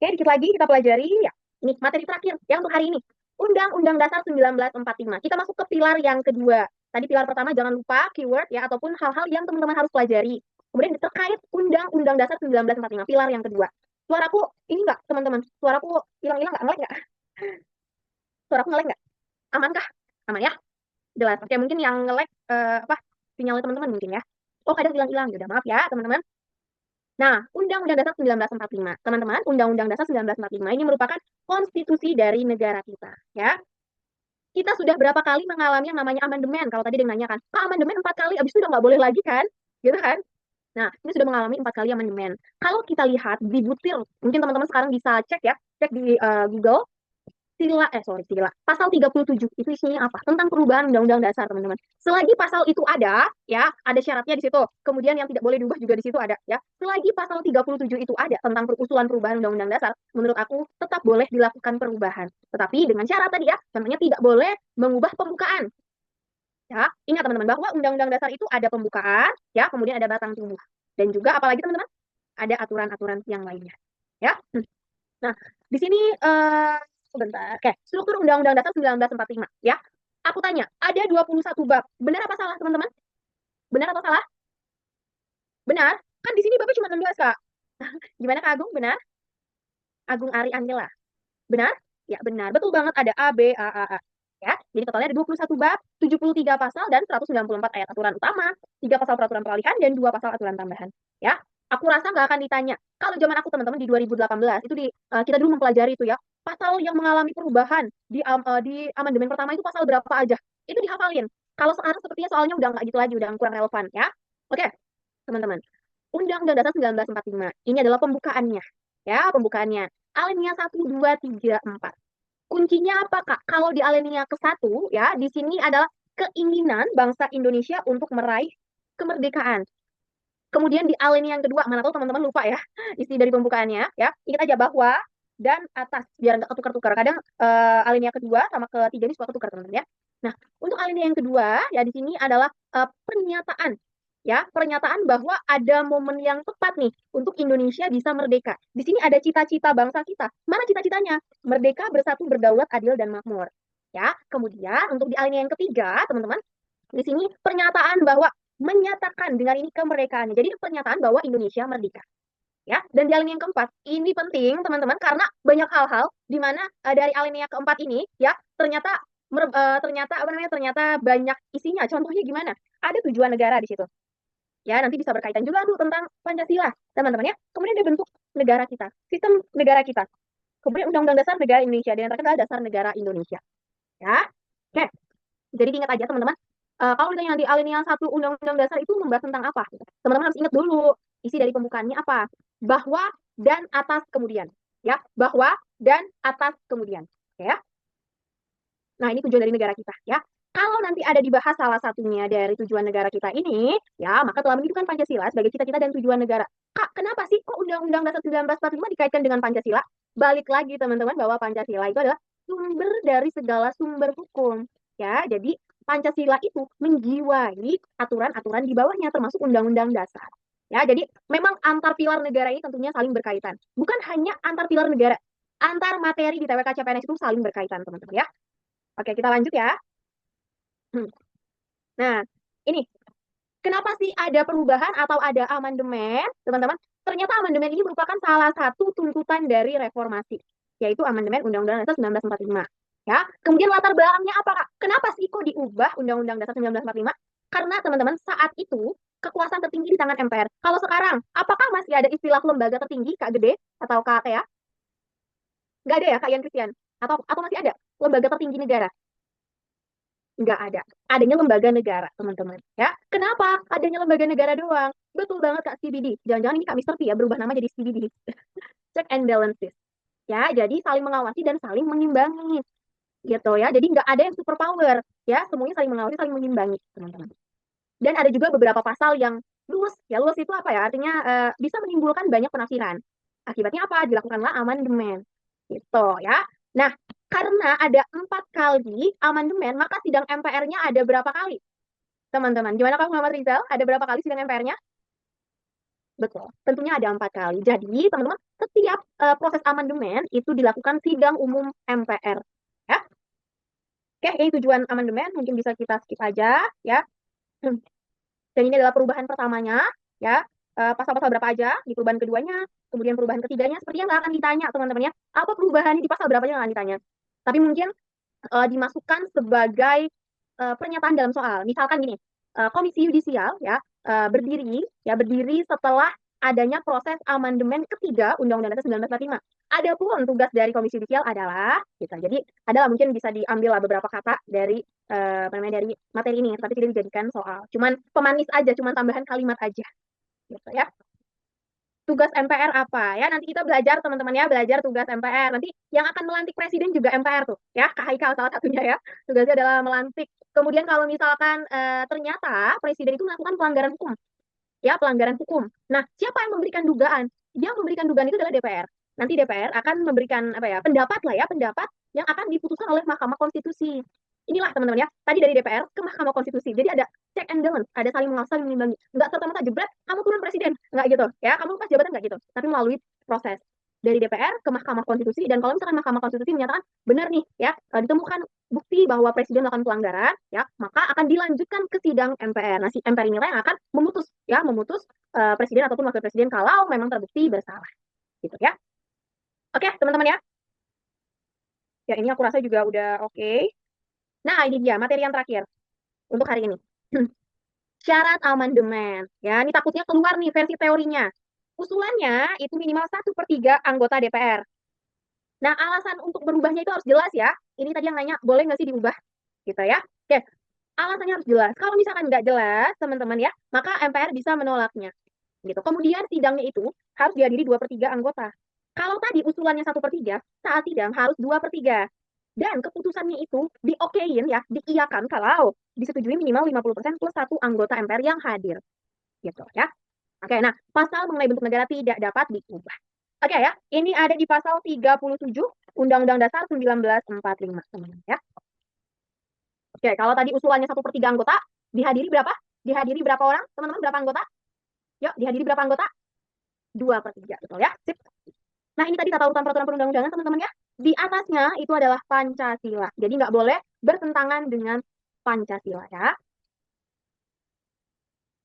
Oke, dikit lagi kita pelajari ya. Ini materi terakhir yang untuk hari ini. Undang-Undang Dasar 1945. Kita masuk ke pilar yang kedua. Tadi pilar pertama jangan lupa keyword ya ataupun hal-hal yang teman-teman harus pelajari. Kemudian terkait Undang-Undang Dasar 1945, pilar yang kedua. Suaraku ini enggak, teman-teman? Suaraku hilang-hilang enggak? Ngelek enggak? Suaraku ngelek enggak? Aman kah? Aman ya? Jelas. Oke, mungkin yang ngelek apa? Sinyal teman-teman mungkin ya. Oh, kadang hilang-hilang. Udah maaf ya, teman-teman. Nah, Undang-Undang Dasar 1945. Teman-teman, Undang-Undang Dasar 1945 ini merupakan konstitusi dari negara kita, ya. Kita sudah berapa kali mengalami yang namanya amandemen. Kalau tadi dia nanya kan, amandemen 4 kali, abis itu udah nggak boleh lagi kan? Gitu kan? Nah, ini sudah mengalami 4 kali amandemen. Kalau kita lihat di butir, mungkin teman-teman sekarang bisa cek ya, cek di Google, sila, pasal 37 itu isinya apa? Tentang perubahan undang-undang dasar, teman-teman. Selagi pasal itu ada, ya, ada syaratnya di situ. Kemudian yang tidak boleh diubah juga di situ ada, ya. Selagi pasal 37 itu ada tentang usulan perubahan undang-undang dasar, menurut aku tetap boleh dilakukan perubahan. Tetapi dengan syarat tadi ya, contohnya tidak boleh mengubah pembukaan. Ya, ingat teman-teman bahwa undang-undang dasar itu ada pembukaan, ya, kemudian ada batang tubuh. Dan juga apalagi teman-teman? Ada aturan-aturan yang lainnya. Ya. Nah, di sini sebentar. Oke, struktur Undang-Undang Dasar 1945 ya. Aku tanya, ada 21 bab. Benar apa salah, teman-teman? Benar atau salah? Benar. Kan di sini babnya cuma 16, Kak. Gimana Kak Agung? Benar? Agung Ari Angela. Benar? Ya, benar. Betul banget ada A, B, A. Ya, jadi totalnya ada 21 bab, 73 pasal dan 194 ayat aturan utama, 3 pasal peraturan peralihan dan 2 pasal aturan tambahan. Ya, aku rasa nggak akan ditanya. Kalau zaman aku teman-teman di 2018 itu kita dulu mempelajari itu ya, pasal yang mengalami perubahan di amandemen pertama itu pasal berapa aja. Itu dihafalin. Kalau sekarang sepertinya soalnya udah nggak gitu lagi, udah kurang relevan ya. Oke, teman-teman. Undang-Undang Dasar 1945. Ini adalah pembukaannya. Ya, pembukaannya. Alinea 1, 2, 3, 4. Kuncinya apa, Kak? Kalau di alinea ke-1, ya, di sini adalah keinginan bangsa Indonesia untuk meraih kemerdekaan. Kemudian di alinea yang kedua, mana tahu teman-teman lupa ya, isi dari pembukaannya, ya. Ingat aja bahwa dan atas, biar nggak ketukar-tukar. Kadang alinea kedua sama ketiga ini suka ketukar, teman-teman ya. Nah, untuk alinea yang kedua, ya di sini adalah pernyataan ya, pernyataan bahwa ada momen yang tepat nih untuk Indonesia bisa merdeka. Di sini ada cita-cita bangsa kita. Mana cita-citanya? Merdeka, bersatu, berdaulat, adil, dan makmur. Ya, kemudian untuk di alinea yang ketiga, teman-teman, di sini pernyataan bahwa menyatakan dengan ini kemerdekaannya. Jadi pernyataan bahwa Indonesia merdeka. Ya, dan di alinea yang keempat, ini penting teman-teman karena banyak hal-hal di mana dari alinea keempat ini ya ternyata apa namanya ternyata banyak isinya. Contohnya gimana? Ada tujuan negara di situ. Ya, nanti bisa berkaitan juga tuh tentang Pancasila, teman-teman ya. Kemudian ada bentuk negara kita, sistem negara kita. Kemudian Undang-Undang Dasar Negara Indonesia, dan yang terakhir adalah Dasar Negara Indonesia. Ya, oke. Jadi ingat aja teman-teman, kalau ditanya nanti alinea 1 Undang-Undang Dasar itu membahas tentang apa? Teman-teman harus ingat dulu isi dari pembukaannya apa. Bahwa dan atas kemudian. Ya, bahwa dan atas kemudian. Oke ya. Nah, ini tujuan dari negara kita ya. Kalau nanti ada dibahas salah satunya dari tujuan negara kita ini, ya, maka telah menunjukkan Pancasila sebagai cita-cita dan tujuan negara. Kak, kenapa sih kok Undang-Undang Dasar 1945 dikaitkan dengan Pancasila? Balik lagi teman-teman bahwa Pancasila itu adalah sumber dari segala sumber hukum. Ya, jadi Pancasila itu menjiwai aturan-aturan di bawahnya termasuk Undang-Undang Dasar. Ya, jadi memang antar pilar negara ini tentunya saling berkaitan. Bukan hanya antar pilar negara, antar materi di TWK CPNS itu saling berkaitan, teman-teman ya. Oke, kita lanjut ya. Nah, ini kenapa sih ada perubahan atau ada amandemen, teman-teman? Ternyata amandemen ini merupakan salah satu tuntutan dari reformasi, yaitu amandemen Undang-Undang Dasar 1945. Ya, kemudian latar belakangnya apa, Kak? Kenapa sih kok diubah Undang-Undang Dasar 1945? Karena teman-teman saat itu kekuasaan tertinggi di tangan MPR. Kalau sekarang, apakah masih ada istilah lembaga tertinggi, Kak Gede atau Kak Tea? Nggak ada ya, Kak Ian Christian? Atau masih ada lembaga tertinggi negara? Nggak ada. Adanya lembaga negara, teman-teman. Ya, kenapa adanya lembaga negara doang? Betul banget, Kak CBD. Jangan-jangan ini Kak Mister P ya, berubah nama jadi CBD. Check and balances. Ya, jadi saling mengawasi dan saling mengimbangi. Gitu ya. Jadi nggak ada yang super power. Ya, semuanya saling mengawasi, saling mengimbangi, teman-teman. Dan ada juga beberapa pasal yang luas. Ya, luas itu apa ya? Artinya bisa menimbulkan banyak penafsiran. Akibatnya apa? Dilakukanlah amandemen. Gitu ya. Nah, karena ada 4 kali amandemen, maka sidang MPR-nya ada berapa kali? Teman-teman, gimana Kak Muhammad Rizal? Ada berapa kali sidang MPR-nya? Betul, tentunya ada 4 kali. Jadi, teman-teman, setiap proses amandemen itu dilakukan sidang umum MPR. Ya, oke, ini tujuan amandemen, mungkin bisa kita skip aja, ya. Dan ini adalah perubahan pertamanya, ya. Pasal-pasal berapa aja di perubahan keduanya, kemudian perubahan ketiganya, sepertinya nggak akan ditanya, teman-teman ya. Apa perubahannya di pasal berapa aja nggak akan ditanya. Tapi mungkin dimasukkan sebagai pernyataan dalam soal. Misalkan gini, Komisi Yudisial berdiri setelah adanya proses amandemen ketiga Undang-Undang Dasar 1945. Adapun tugas dari Komisi Yudisial adalah, gitu. Jadi adalah mungkin bisa diambil lah beberapa kata dari dari materi ini, tapi tidak dijadikan soal. Cuman pemanis aja, cuman tambahan kalimat aja, gitu ya. Tugas MPR apa ya? Nanti kita belajar teman-teman ya, belajar tugas MPR. Nanti yang akan melantik presiden juga MPR tuh, ya. Kak Haikal salah satunya ya. Tugasnya adalah melantik. Kemudian kalau misalkan ternyata presiden itu melakukan pelanggaran hukum, ya pelanggaran hukum. Nah, siapa yang memberikan dugaan? Yang memberikan dugaan itu adalah DPR. Nanti DPR akan memberikan apa ya pendapat lah ya, pendapat yang akan diputuskan oleh Mahkamah Konstitusi. Inilah teman-teman ya, tadi dari DPR ke Mahkamah Konstitusi. Jadi ada check and balance, ada saling mengawasi, saling mengimbangi. Nggak serta-merta jebret, kamu turun presiden, nggak gitu. Ya, kamu lepas jabatan nggak gitu. Tapi melalui proses dari DPR ke Mahkamah Konstitusi, dan kalau misalkan Mahkamah Konstitusi menyatakan benar nih ya, ditemukan bukti bahwa presiden melakukan pelanggaran, ya maka akan dilanjutkan ke sidang MPR. Nah, si MPR inilah yang akan memutus presiden ataupun wakil presiden kalau memang terbukti bersalah, gitu ya. Oke, teman-teman ya. Ya ini aku rasa juga udah oke. Nah, ini dia materi yang terakhir untuk hari ini. Syarat amandemen. Ya, ini takutnya keluar nih versi teorinya. Usulannya itu minimal 1/3 anggota DPR. Nah, alasan untuk berubahnya itu harus jelas ya. Ini tadi yang nanya, boleh nggak sih diubah? Gitu ya. Oke, alasannya harus jelas. Kalau misalkan nggak jelas, teman-teman ya, maka MPR bisa menolaknya. Gitu. Kemudian sidangnya itu harus dihadiri 2/3 anggota. Kalau tadi usulannya 1/3, saat sidang harus 2/3. Dan keputusannya itu diokein ya, diiyakan kalau disetujui minimal 50% plus 1 anggota MPR yang hadir. Gitu ya. Oke, nah pasal mengenai bentuk negara tidak dapat diubah. Oke ya, ini ada di pasal 37 Undang-Undang Dasar 1945, teman-teman ya. Oke, kalau tadi usulannya 1/3 anggota, dihadiri berapa? Dihadiri berapa orang? Teman-teman, berapa anggota? Yuk, dihadiri berapa anggota? 2/3, betul ya? Sip. Nah, ini tadi tata urutan peraturan perundang-undangan, teman-teman ya. Di atasnya itu adalah Pancasila. Jadi nggak boleh bertentangan dengan Pancasila ya.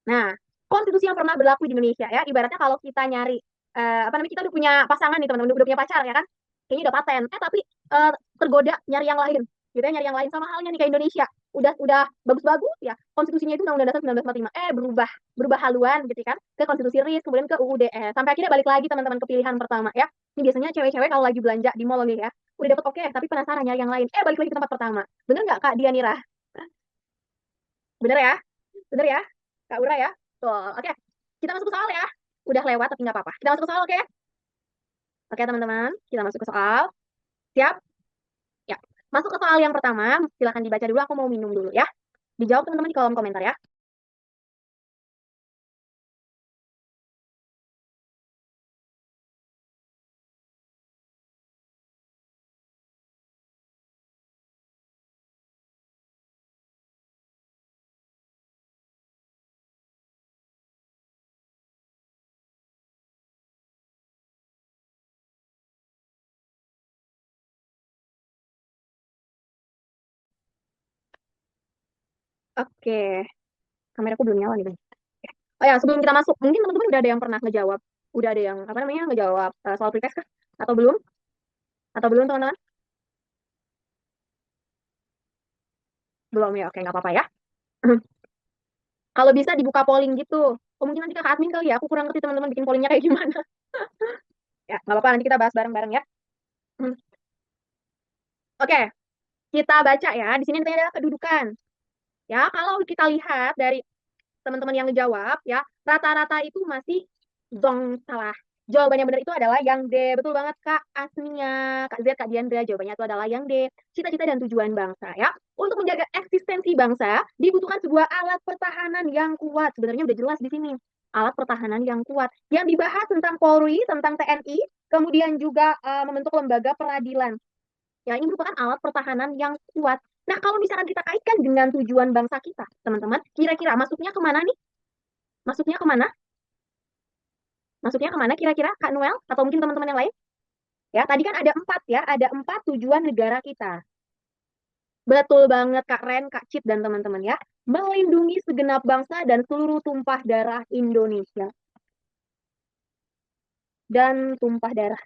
Nah, konstitusi yang pernah berlaku di Indonesia ya, ibaratnya kalau kita nyari apa namanya, kita udah punya pasangan nih teman-teman, udah punya pacar ya kan, kayaknya udah paten, tapi tergoda nyari yang lain, gitu ya, nyari yang lain sama halnya nih kayak Indonesia, udah bagus-bagus ya, konstitusinya itu Undang-Undang Dasar 1945, berubah berubah haluan gitu kan, ke konstitusi RIS, kemudian ke UUD, sampai akhirnya balik lagi teman-teman ke pilihan pertama ya. Ini biasanya cewek-cewek kalau lagi belanja di mall nih ya, udah dapet oke, tapi penasaran nyari yang lain, balik lagi ke tempat pertama. Bener nggak Kak Dianira? Bener ya? Bener ya? Kak Ura ya? Tuh, oke. Kita masuk ke soal ya. Udah lewat tapi nggak apa-apa. Kita masuk ke soal, oke? Oke, teman-teman. Kita masuk ke soal. Siap? Ya. Masuk ke soal yang pertama. Silahkan dibaca dulu. Aku mau minum dulu ya. Dijawab teman-teman di kolom komentar ya. Oke. Kameraku belum nyala nih, Bang. Oh ya, sebelum kita masuk, mungkin teman-teman udah ada yang pernah ngejawab Udah ada yang apa namanya ngejawab soal pretest kah? Atau belum? Atau belum teman-teman? Belum ya? Oke, nggak apa-apa ya. Kalau bisa dibuka polling gitu. Oh, mungkin nanti kakak admin kali ya. Aku kurang ngerti teman-teman bikin pollingnya kayak gimana. Ya, nggak apa-apa. Nanti kita bahas bareng-bareng ya. Hmm. Oke, kita baca ya. Di sini nanti ada kedudukan. Ya, kalau kita lihat dari teman-teman yang ngejawab ya, rata-rata itu masih zong salah. Jawabannya benar itu adalah yang D. Betul banget Kak Asnia, Kak Z, Kak Diandra. Jawabannya itu adalah yang D. Cita-cita dan tujuan bangsa ya. Untuk menjaga eksistensi bangsa dibutuhkan sebuah alat pertahanan yang kuat. Sebenarnya udah jelas di sini. Alat pertahanan yang kuat. Yang dibahas tentang Polri, tentang TNI, kemudian juga membentuk lembaga peradilan. Ya, ini merupakan alat pertahanan yang kuat. Nah, kalau misalkan kita kaitkan dengan tujuan bangsa kita, teman-teman, kira-kira masuknya kemana nih? Masuknya kemana? Masuknya kemana kira-kira, Kak Noel? Atau mungkin teman-teman yang lain? Ya, tadi kan ada 4 ya, ada 4 tujuan negara kita. Betul banget, Kak Ren, Kak Cip, dan teman-teman ya. Melindungi segenap bangsa dan seluruh tumpah darah Indonesia. Dan tumpah darah.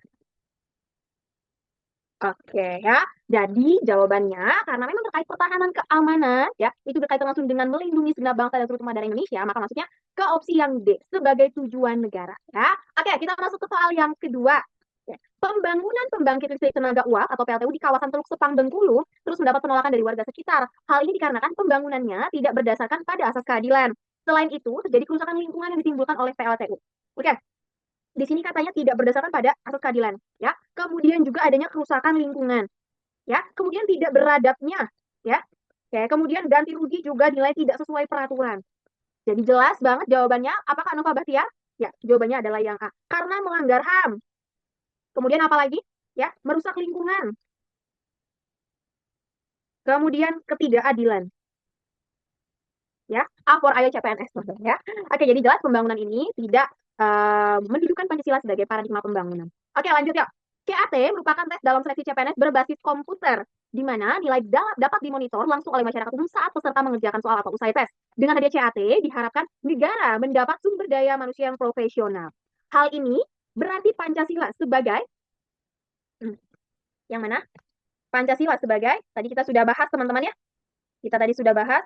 Oke ya, jadi jawabannya karena memang terkait pertahanan keamanan ya, itu berkaitan langsung dengan melindungi segenap bangsa dan seluruh tumpah darah Indonesia, maka masuknya ke opsi yang D sebagai tujuan negara ya. Oke, kita masuk ke soal yang kedua. Ya. Pembangunan pembangkit listrik tenaga uap atau PLTU di kawasan Teluk Sepang Bengkulu terus mendapat penolakan dari warga sekitar. Hal ini dikarenakan pembangunannya tidak berdasarkan pada asas keadilan. Selain itu, terjadi kerusakan lingkungan yang ditimbulkan oleh PLTU. Oke, di sini katanya tidak berdasarkan pada asas keadilan, ya. Kemudian juga adanya kerusakan lingkungan, ya. Kemudian tidak beradabnya, ya. Oke, kemudian ganti rugi juga nilai tidak sesuai peraturan. Jadi jelas banget jawabannya. Apakah Nova Bahtiar? Ya, jawabannya adalah yang A. Karena melanggar HAM. Kemudian apa lagi? Ya, merusak lingkungan. Kemudian ketidakadilan. Ya, A for ayo CPNS, ya. Oke, jadi jelas pembangunan ini tidak mendudukan Pancasila sebagai paradigma pembangunan. Oke, lanjut yuk. CAT merupakan tes dalam seleksi CPNS berbasis komputer, di mana nilai dapat dimonitor langsung oleh masyarakat umum saat peserta mengerjakan soal atau usai tes. Dengan adanya CAT, diharapkan negara mendapat sumber daya manusia yang profesional. Hal ini berarti Pancasila sebagai, yang mana? Pancasila sebagai, tadi kita sudah bahas teman-teman ya, kita tadi sudah bahas,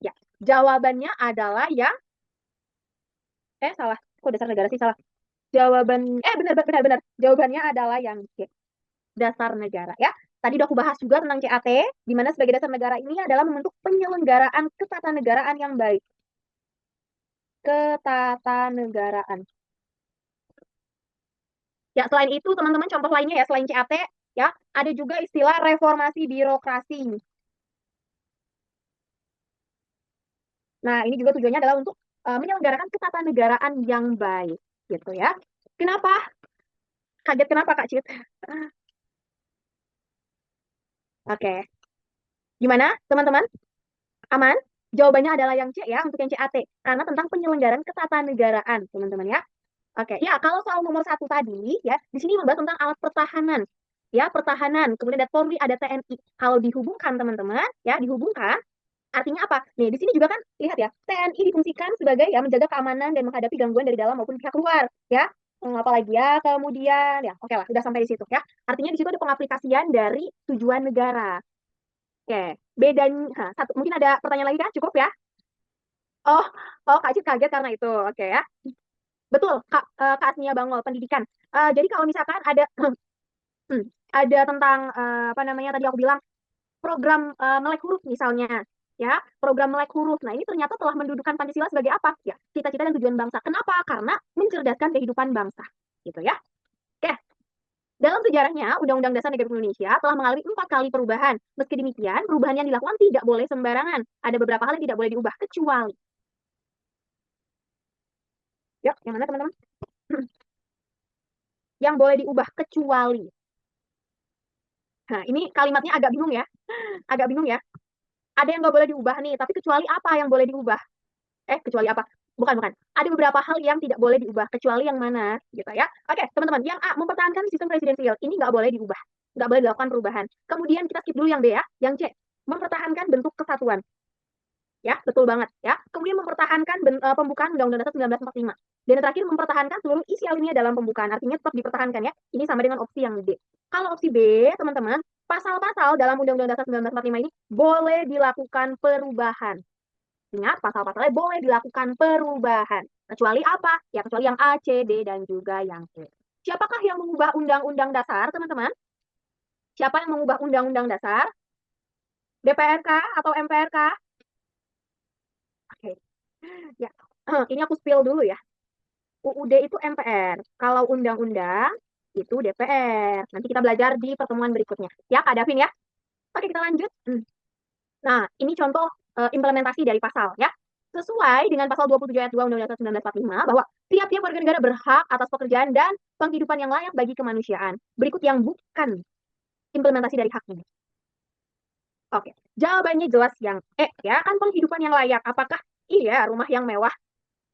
ya, jawabannya adalah yang, salah, kok dasar negara sih salah. Benar benar benar. Jawabannya adalah yang C, dasar negara ya. Tadi udah aku bahas juga tentang CAT, di mana sebagai dasar negara ini adalah membentuk penyelenggaraan ketatanegaraan yang baik. Ketatanegaraan. Ya, selain itu teman-teman contoh lainnya ya, selain CAT ya, ada juga istilah reformasi birokrasi. Nah, ini juga tujuannya adalah untuk menyelenggarakan ketatanegaraan yang baik gitu ya. Kenapa? Kaget kenapa Kak Cit? Oke. Gimana teman-teman? Aman? Jawabannya adalah yang C ya, untuk yang CAT. Karena tentang penyelenggaraan ketatanegaraan, teman-teman ya. Oke, ya kalau soal nomor 1 tadi, ya, di sini membahas tentang alat pertahanan. Ya, pertahanan. Kemudian ada Polri, ada TNI. Kalau dihubungkan, teman-teman, ya, dihubungkan, artinya apa? Nih, di sini juga kan, lihat ya, TNI difungsikan sebagai ya menjaga keamanan dan menghadapi gangguan dari dalam maupun pihak luar, ya. Apalagi ya, kemudian, ya, oke lah, udah sampai di situ, ya. Artinya di situ ada pengaplikasian dari tujuan negara. Oke, bedanya satu mungkin ada pertanyaan lagi kan? Cukup ya? Oh, oh Kak Cid kaget karena itu. Oke ya. Betul, Kak Asnia Bangol, pendidikan. Jadi kalau misalkan ada ada tentang apa namanya tadi aku bilang program melek huruf misalnya, ya program melek huruf. Nah ini ternyata telah mendudukan Pancasila sebagai apa? Ya cita-cita dan tujuan bangsa. Kenapa? Karena mencerdaskan kehidupan bangsa, gitu ya. Oke, dalam sejarahnya, Undang-Undang Dasar Negara Indonesia telah mengalami 4 kali perubahan. Meski demikian, perubahan yang dilakukan tidak boleh sembarangan. Ada beberapa hal yang tidak boleh diubah, kecuali. Yuk, yang mana teman-teman? Yang boleh diubah, kecuali. Nah, ini kalimatnya agak bingung ya. Agak bingung ya. Ada yang nggak boleh diubah nih, tapi kecuali apa yang boleh diubah? Kecuali apa? Bukan, bukan. Ada beberapa hal yang tidak boleh diubah, kecuali yang mana, gitu ya. Oke, teman-teman. Yang A, mempertahankan sistem presidensial. Ini nggak boleh diubah. Nggak boleh dilakukan perubahan. Kemudian kita skip dulu yang B ya. Yang C, mempertahankan bentuk kesatuan. Ya, betul banget ya. Kemudian mempertahankan pembukaan Undang-Undang Dasar 1945. Dan yang terakhir mempertahankan seluruh isi alinea dalam pembukaan. Artinya tetap dipertahankan ya. Ini sama dengan opsi yang D. Kalau opsi B, teman-teman, pasal-pasal dalam Undang-Undang Dasar 1945 ini boleh dilakukan perubahan. Ingat, pasal-pasalnya boleh dilakukan perubahan. Kecuali apa? Ya, kecuali yang A, C, D, dan juga yang E. Siapakah yang mengubah Undang-Undang Dasar, teman-teman? Siapa yang mengubah Undang-Undang Dasar? DPR kah atau MPR kah? Oke. Ya, ini aku spill dulu ya. UUD itu MPR. Kalau undang-undang itu DPR. Nanti kita belajar di pertemuan berikutnya. Ya, Kak Davin ya. Oke, kita lanjut. Nah, ini contoh implementasi dari pasal ya. Sesuai dengan pasal 27 ayat 2 Undang-Undang 1945 bahwa tiap-tiap warga negara berhak atas pekerjaan dan penghidupan yang layak bagi kemanusiaan. Berikut yang bukan implementasi dari hak ini. Oke, jawabannya jelas yang ya kan penghidupan yang layak. Apakah iya rumah yang mewah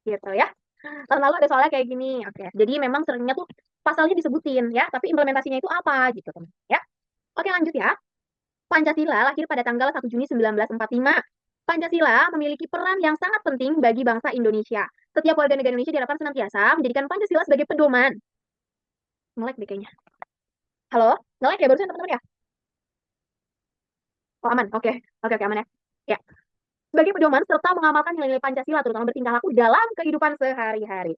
gitu ya? Tahun lalu ada soalnya kayak gini. Oke, jadi memang seringnya tuh pasalnya disebutin ya, tapi implementasinya itu apa gitu teman ya. Oke, lanjut ya. Pancasila lahir pada tanggal 1 Juni 1945. Pancasila memiliki peran yang sangat penting bagi bangsa Indonesia. Setiap warga negara Indonesia diharapkan senantiasa menjadikan Pancasila sebagai pedoman. Ngelek deh kayaknya. Halo? Ngelek ya barusan teman-teman ya? Oh aman, oke. Oke, oke, aman ya. Ya, sebagai pedoman serta mengamalkan nilai-nilai Pancasila terutama bertingkah laku dalam kehidupan sehari-hari.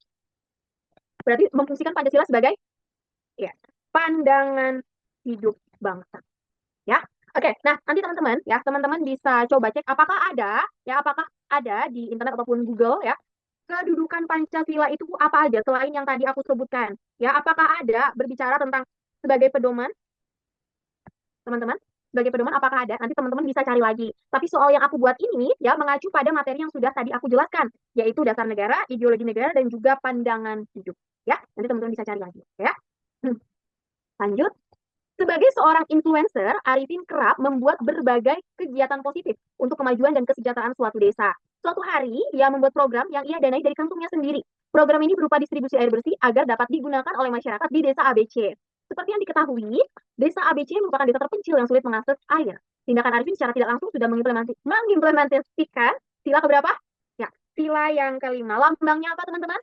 Berarti memfungsikan Pancasila sebagai ya, pandangan hidup bangsa. Ya, oke. Nah, nanti teman-teman ya, teman-teman bisa coba cek apakah ada di internet ataupun Google ya, kedudukan Pancasila itu apa aja selain yang tadi aku sebutkan. Ya, apakah ada berbicara tentang sebagai pedoman, teman-teman? Sebagai pedoman apakah ada? Nanti teman-teman bisa cari lagi. Tapi soal yang aku buat ini ya mengacu pada materi yang sudah tadi aku jelaskan, yaitu dasar negara, ideologi negara dan juga pandangan hidup. Ya, nanti teman-teman bisa cari lagi ya. Lanjut. Sebagai seorang influencer, Arifin kerap membuat berbagai kegiatan positif untuk kemajuan dan kesejahteraan suatu desa. Suatu hari, ia membuat program yang ia danai dari kantongnya sendiri. Program ini berupa distribusi air bersih agar dapat digunakan oleh masyarakat di desa ABC. Seperti yang diketahui, desa ABC merupakan desa terpencil yang sulit mengakses air. Tindakan Arifin secara tidak langsung sudah mengimplementasikan sila keberapa? Ya, sila yang kelima. Lambangnya apa, teman-teman?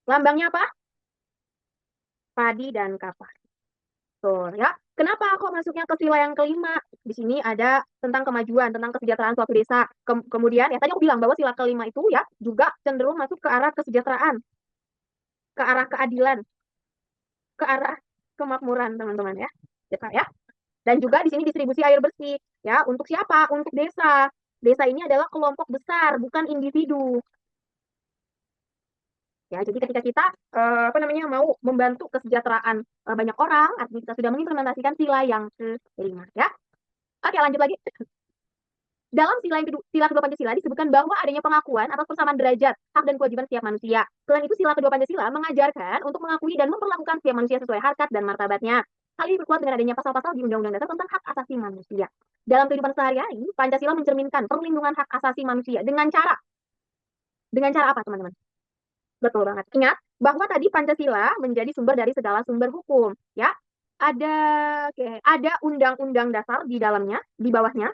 Lambangnya apa? Padi dan kapas. Tuh, ya. Kenapa kok masuknya ke sila yang kelima? Di sini ada tentang kemajuan, tentang kesejahteraan suatu desa. Kemudian, ya tadi aku bilang bahwa sila kelima itu ya juga cenderung masuk ke arah kesejahteraan, ke arah keadilan, ke arah kemakmuran, teman-teman ya. Ya. Dan juga di sini distribusi air bersih. Ya, untuk siapa? Untuk desa. Desa ini adalah kelompok besar, bukan individu. Ya, jadi ketika kita mau membantu kesejahteraan banyak orang, artinya kita sudah mengimplementasikan sila yang kelima ya. Oke, lanjut lagi. Dalam sila kedua Pancasila disebutkan bahwa adanya pengakuan atas persamaan derajat, hak dan kewajiban setiap manusia. Selain itu, sila kedua Pancasila mengajarkan untuk mengakui dan memperlakukan setiap manusia sesuai harkat dan martabatnya. Hal ini berkuat dengan adanya pasal-pasal di Undang-Undang Dasar tentang hak asasi manusia. Dalam kehidupan sehari-hari, Pancasila mencerminkan perlindungan hak asasi manusia dengan cara apa, teman-teman? Betul banget. Ingat bahwa tadi Pancasila menjadi sumber dari segala sumber hukum, ya. Ada ada undang-undang dasar di dalamnya, di bawahnya,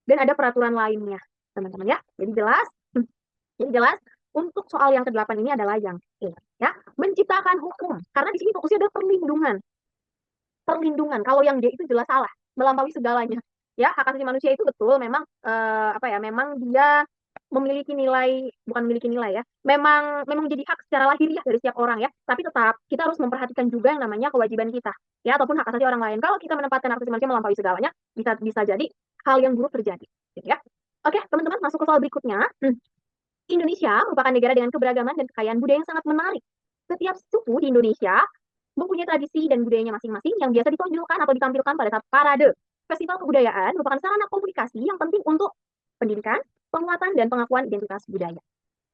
dan ada peraturan lainnya, teman-teman ya. Jadi jelas, jadi jelas untuk soal yang ke-8 ini adalah yang E, ya. Menciptakan hukum. Karena di sini fokusnya adalah perlindungan. Perlindungan. Kalau yang D itu jelas salah, melampaui segalanya. Ya, hak asasi manusia itu betul memang memang dia memiliki nilai, bukan memiliki nilai ya, memang jadi hak secara lahiriah dari setiap orang ya, tapi tetap kita harus memperhatikan juga yang namanya kewajiban kita ya, ataupun hak asasi orang lain. Kalau kita menempatkan hak asasi manusia melampaui segalanya, bisa jadi hal yang buruk terjadi gitu ya. Oke, teman-teman, masuk ke soal berikutnya. Indonesia merupakan negara dengan keberagaman dan kekayaan budaya yang sangat menarik. Setiap suku di Indonesia mempunyai tradisi dan budayanya masing-masing yang biasa ditonjolkan atau ditampilkan pada saat parade. Festival kebudayaan merupakan sarana komunikasi yang penting untuk pendidikan, penguatan, dan pengakuan identitas budaya.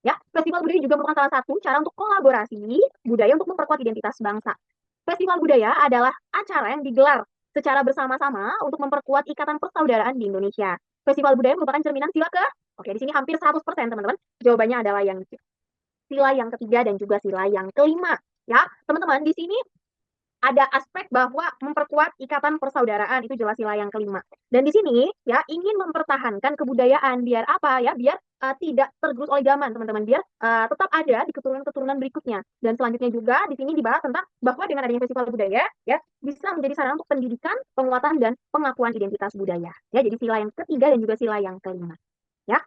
Ya, festival budaya juga merupakan salah satu cara untuk kolaborasi budaya untuk memperkuat identitas bangsa. Festival budaya adalah acara yang digelar secara bersama-sama untuk memperkuat ikatan persaudaraan di Indonesia. Festival budaya merupakan cerminan sila ke, oke di sini hampir 100% teman-teman. Jawabannya adalah yang sila yang ketiga dan juga sila yang kelima. Ya, teman-teman, di sini ada aspek bahwa memperkuat ikatan persaudaraan, itu jelas sila yang kelima. Dan di sini ya ingin mempertahankan kebudayaan biar apa ya? Biar tidak tergerus oleh zaman, teman-teman. Biar tetap ada di keturunan-keturunan berikutnya. Dan selanjutnya juga di sini dibahas tentang bahwa dengan adanya festival budaya ya bisa menjadi sarana untuk pendidikan, penguatan dan pengakuan identitas budaya. Ya, jadi sila yang ketiga dan juga sila yang kelima. Ya.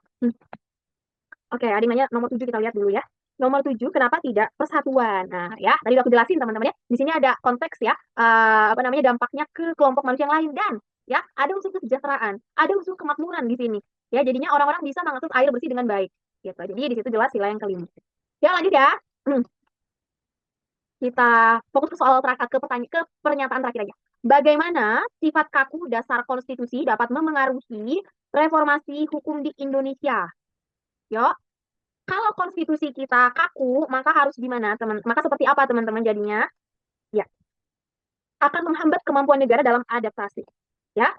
Oke, adik nanya nomor 7 kita lihat dulu ya. Nomor 7, kenapa tidak persatuan? Nah, ya, tadi udah aku jelasin teman-teman ya. Di sini ada konteks ya, apa namanya dampaknya ke kelompok manusia yang lain dan ya, ada unsur kesejahteraan, ada unsur kemakmuran di sini. Ya, jadinya orang-orang bisa mengakses air bersih dengan baik. Gitu. Jadi di situ jelas sila yang kelima. Ya, lanjut ya. Kita fokus ke soal terakhir ke pertanyaan ke pernyataan terakhir aja. Bagaimana sifat kaku dasar konstitusi dapat memengaruhi reformasi hukum di Indonesia? Yo, kalau konstitusi kita kaku, maka harus gimana, teman? Maka seperti apa, teman-teman, jadinya? Ya, akan menghambat kemampuan negara dalam adaptasi. Ya,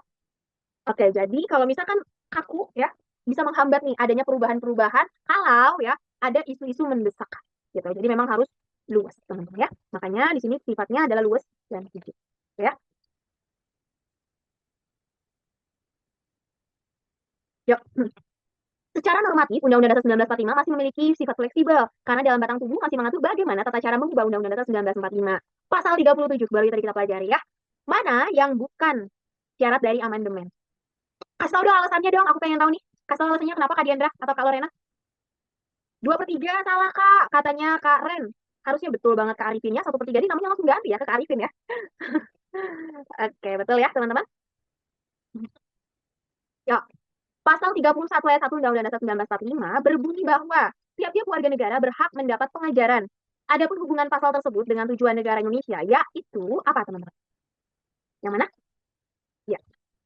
oke. Jadi kalau misalkan kaku, ya, bisa menghambat nih adanya perubahan-perubahan kalau ya ada isu-isu mendesak. Gitu. Jadi memang harus luas, teman-teman ya. Makanya di sini sifatnya adalah luas dan sedikit. Ya. Yuk. Secara normatif, Undang-Undang Dasar 1945 masih memiliki sifat fleksibel karena dalam batang tubuh masih mengatur bagaimana tata cara mengubah Undang-Undang Dasar 1945. Pasal 37, baru tadi kita pelajari ya. Mana yang bukan syarat dari amandemen? Kasih tau dong alasannya dong, aku pengen tahu nih. Kasih tau alasannya kenapa Kak Diandra atau Kak Lorena? 2/3 salah Kak, katanya Kak Ren. Harusnya betul banget Kak Arifinnya, 1/3 ini namanya langsung ganti ya ke Kak Arifin ya. Oke, betul ya teman-teman? Yuk, Pasal 31 ayat 1 Undang-Undang Dasar 1945 berbunyi bahwa tiap-tiap warga negara berhak mendapat pengajaran. Adapun hubungan pasal tersebut dengan tujuan negara Indonesia, yaitu apa teman-teman? Yang mana? Ya,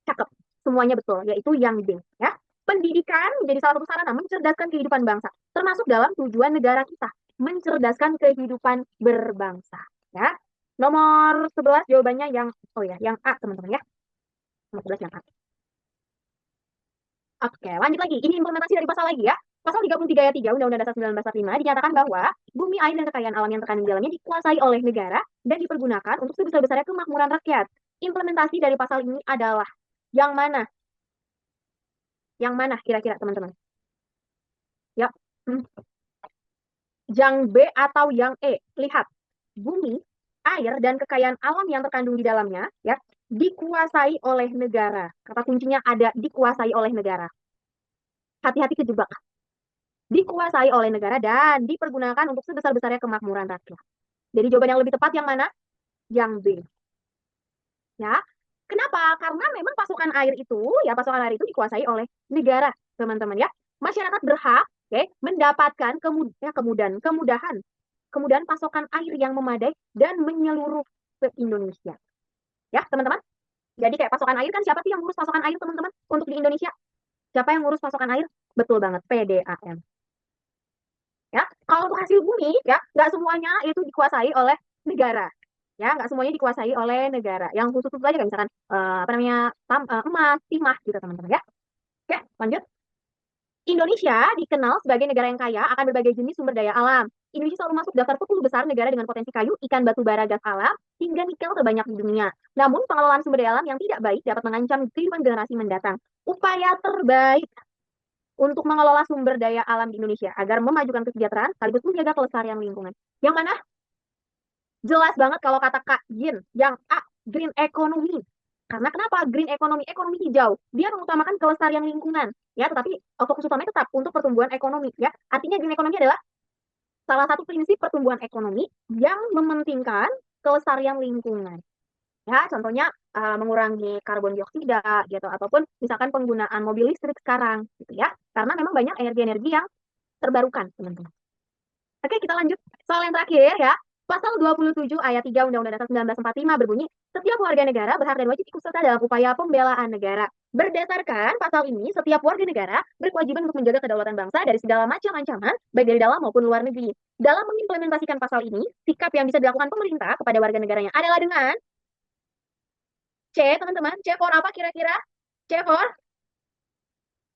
cakep. Semuanya betul, yaitu yang B. Ya. Pendidikan menjadi salah satu sarana mencerdaskan kehidupan bangsa, termasuk dalam tujuan negara kita, mencerdaskan kehidupan berbangsa. Ya. Nomor 11 jawabannya yang, oh ya, yang A teman-teman ya. Nomor 11 yang A. Oke, lanjut lagi. Ini implementasi dari pasal lagi ya. Pasal 33 ayat 3 Undang-Undang Dasar 1945 dinyatakan bahwa bumi, air, dan kekayaan alam yang terkandung di dalamnya dikuasai oleh negara dan dipergunakan untuk sebesar-besarnya kemakmuran rakyat. Implementasi dari pasal ini adalah yang mana? Yang mana kira-kira teman-teman? Ya, yang B atau yang E? Lihat, bumi, air, dan kekayaan alam yang terkandung di dalamnya ya dikuasai oleh negara. Kata kuncinya ada dikuasai oleh negara. Hati-hati kejebak. Dikuasai oleh negara dan dipergunakan untuk sebesar-besarnya kemakmuran rakyat. Jadi jawaban yang lebih tepat yang mana? Yang B. Ya. Kenapa? Karena memang pasokan air itu, ya pasokan air itu dikuasai oleh negara, teman-teman ya. Masyarakat berhak mendapatkan kemudahan pasokan air yang memadai dan menyeluruh ke Indonesia. Ya, teman-teman. Jadi kayak pasokan air kan siapa sih yang ngurus pasokan air, teman-teman? Untuk di Indonesia, siapa yang ngurus pasokan air? Betul banget, PDAM. Ya, kalau untuk hasil bumi ya nggak semuanya itu dikuasai oleh negara. Ya, nggak semuanya dikuasai oleh negara. Yang khusus-khusus aja kayak misalkan apa namanya emas, timah gitu teman-teman ya. Oke, lanjut. Indonesia dikenal sebagai negara yang kaya akan berbagai jenis sumber daya alam. Indonesia selalu masuk daftar 10 besar negara dengan potensi kayu, ikan, batu bara, gas alam, hingga nikel terbanyak di dunia. Namun, pengelolaan sumber daya alam yang tidak baik dapat mengancam kehidupan generasi mendatang. Upaya terbaik untuk mengelola sumber daya alam di Indonesia agar memajukan kesejahteraan sekaligus menjaga kelestarian lingkungan. Yang mana? Jelas banget kalau kata Kak Yin, yang A, green economy. Karena kenapa? Green economy, ekonomi hijau. Dia mengutamakan kelestarian lingkungan, ya, tetapi fokus utamanya tetap untuk pertumbuhan ekonomi, ya. Artinya green economy adalah salah satu prinsip pertumbuhan ekonomi yang mementingkan kelestarian lingkungan. Ya, contohnya mengurangi karbon dioksida gitu ataupun misalkan penggunaan mobil listrik sekarang gitu ya. Karena memang banyak energi-energi yang terbarukan, teman-teman. Oke, kita lanjut. Soal yang terakhir ya. Pasal 27 ayat 3 Undang-Undang Dasar 1945 berbunyi, setiap warga negara berhak dan wajib ikut serta dalam upaya pembelaan negara. Berdasarkan pasal ini, setiap warga negara berkewajiban untuk menjaga kedaulatan bangsa dari segala macam ancaman, baik dari dalam maupun luar negeri. Dalam mengimplementasikan pasal ini, sikap yang bisa dilakukan pemerintah kepada warga negaranya adalah dengan C, teman-teman. C for apa kira-kira? C for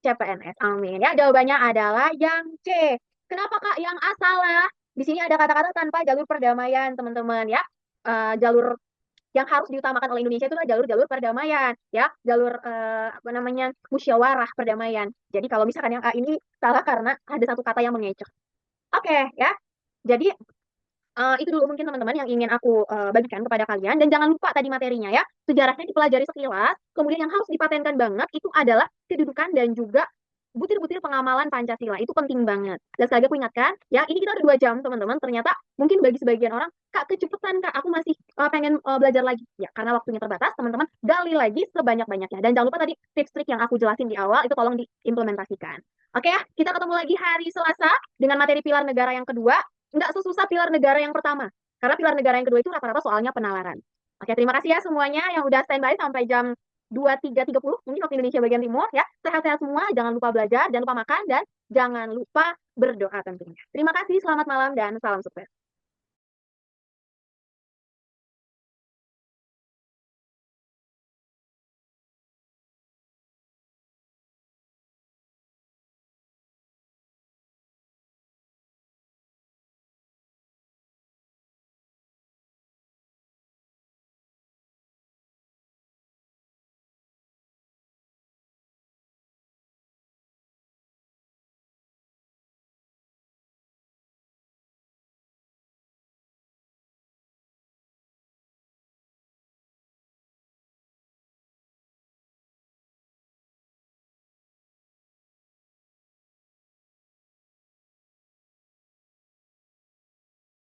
CPNS. Amin. Ya, jawabannya adalah yang C. Kenapa Kak yang A salah? Di sini ada kata-kata tanpa jalur perdamaian, teman-teman ya. Jalur yang harus diutamakan oleh Indonesia itu adalah jalur-jalur perdamaian, ya, jalur apa namanya musyawarah perdamaian. Jadi kalau misalkan yang A ini salah karena ada satu kata yang mengecoh. Oke, ya. Jadi itu dulu mungkin teman-teman yang ingin aku bagikan kepada kalian. Dan jangan lupa tadi materinya ya, sejarahnya dipelajari sekilas. Kemudian yang harus dipatenkan banget itu adalah kedudukan dan juga butir-butir pengamalan Pancasila. Itu penting banget. Dan sekali lagi aku ingatkan, ya ini kita udah 2 jam teman-teman. Ternyata mungkin bagi sebagian orang, Kak kecepatan Kak, aku masih pengen belajar lagi. Ya karena waktunya terbatas, teman-teman gali lagi sebanyak-banyaknya. Dan jangan lupa tadi tips trik yang aku jelasin di awal, itu tolong diimplementasikan. Oke ya, kita ketemu lagi hari Selasa dengan materi pilar negara yang kedua. Nggak sesusah pilar negara yang pertama. Karena pilar negara yang kedua itu rata-rata soalnya penalaran. Oke, terima kasih ya semuanya yang udah standby sampai jam 23.30, mungkin waktu Indonesia bagian timur ya. Sehat-sehat semua, jangan lupa belajar, jangan lupa makan, dan jangan lupa berdoa tentunya. Terima kasih, selamat malam, dan salam sukses.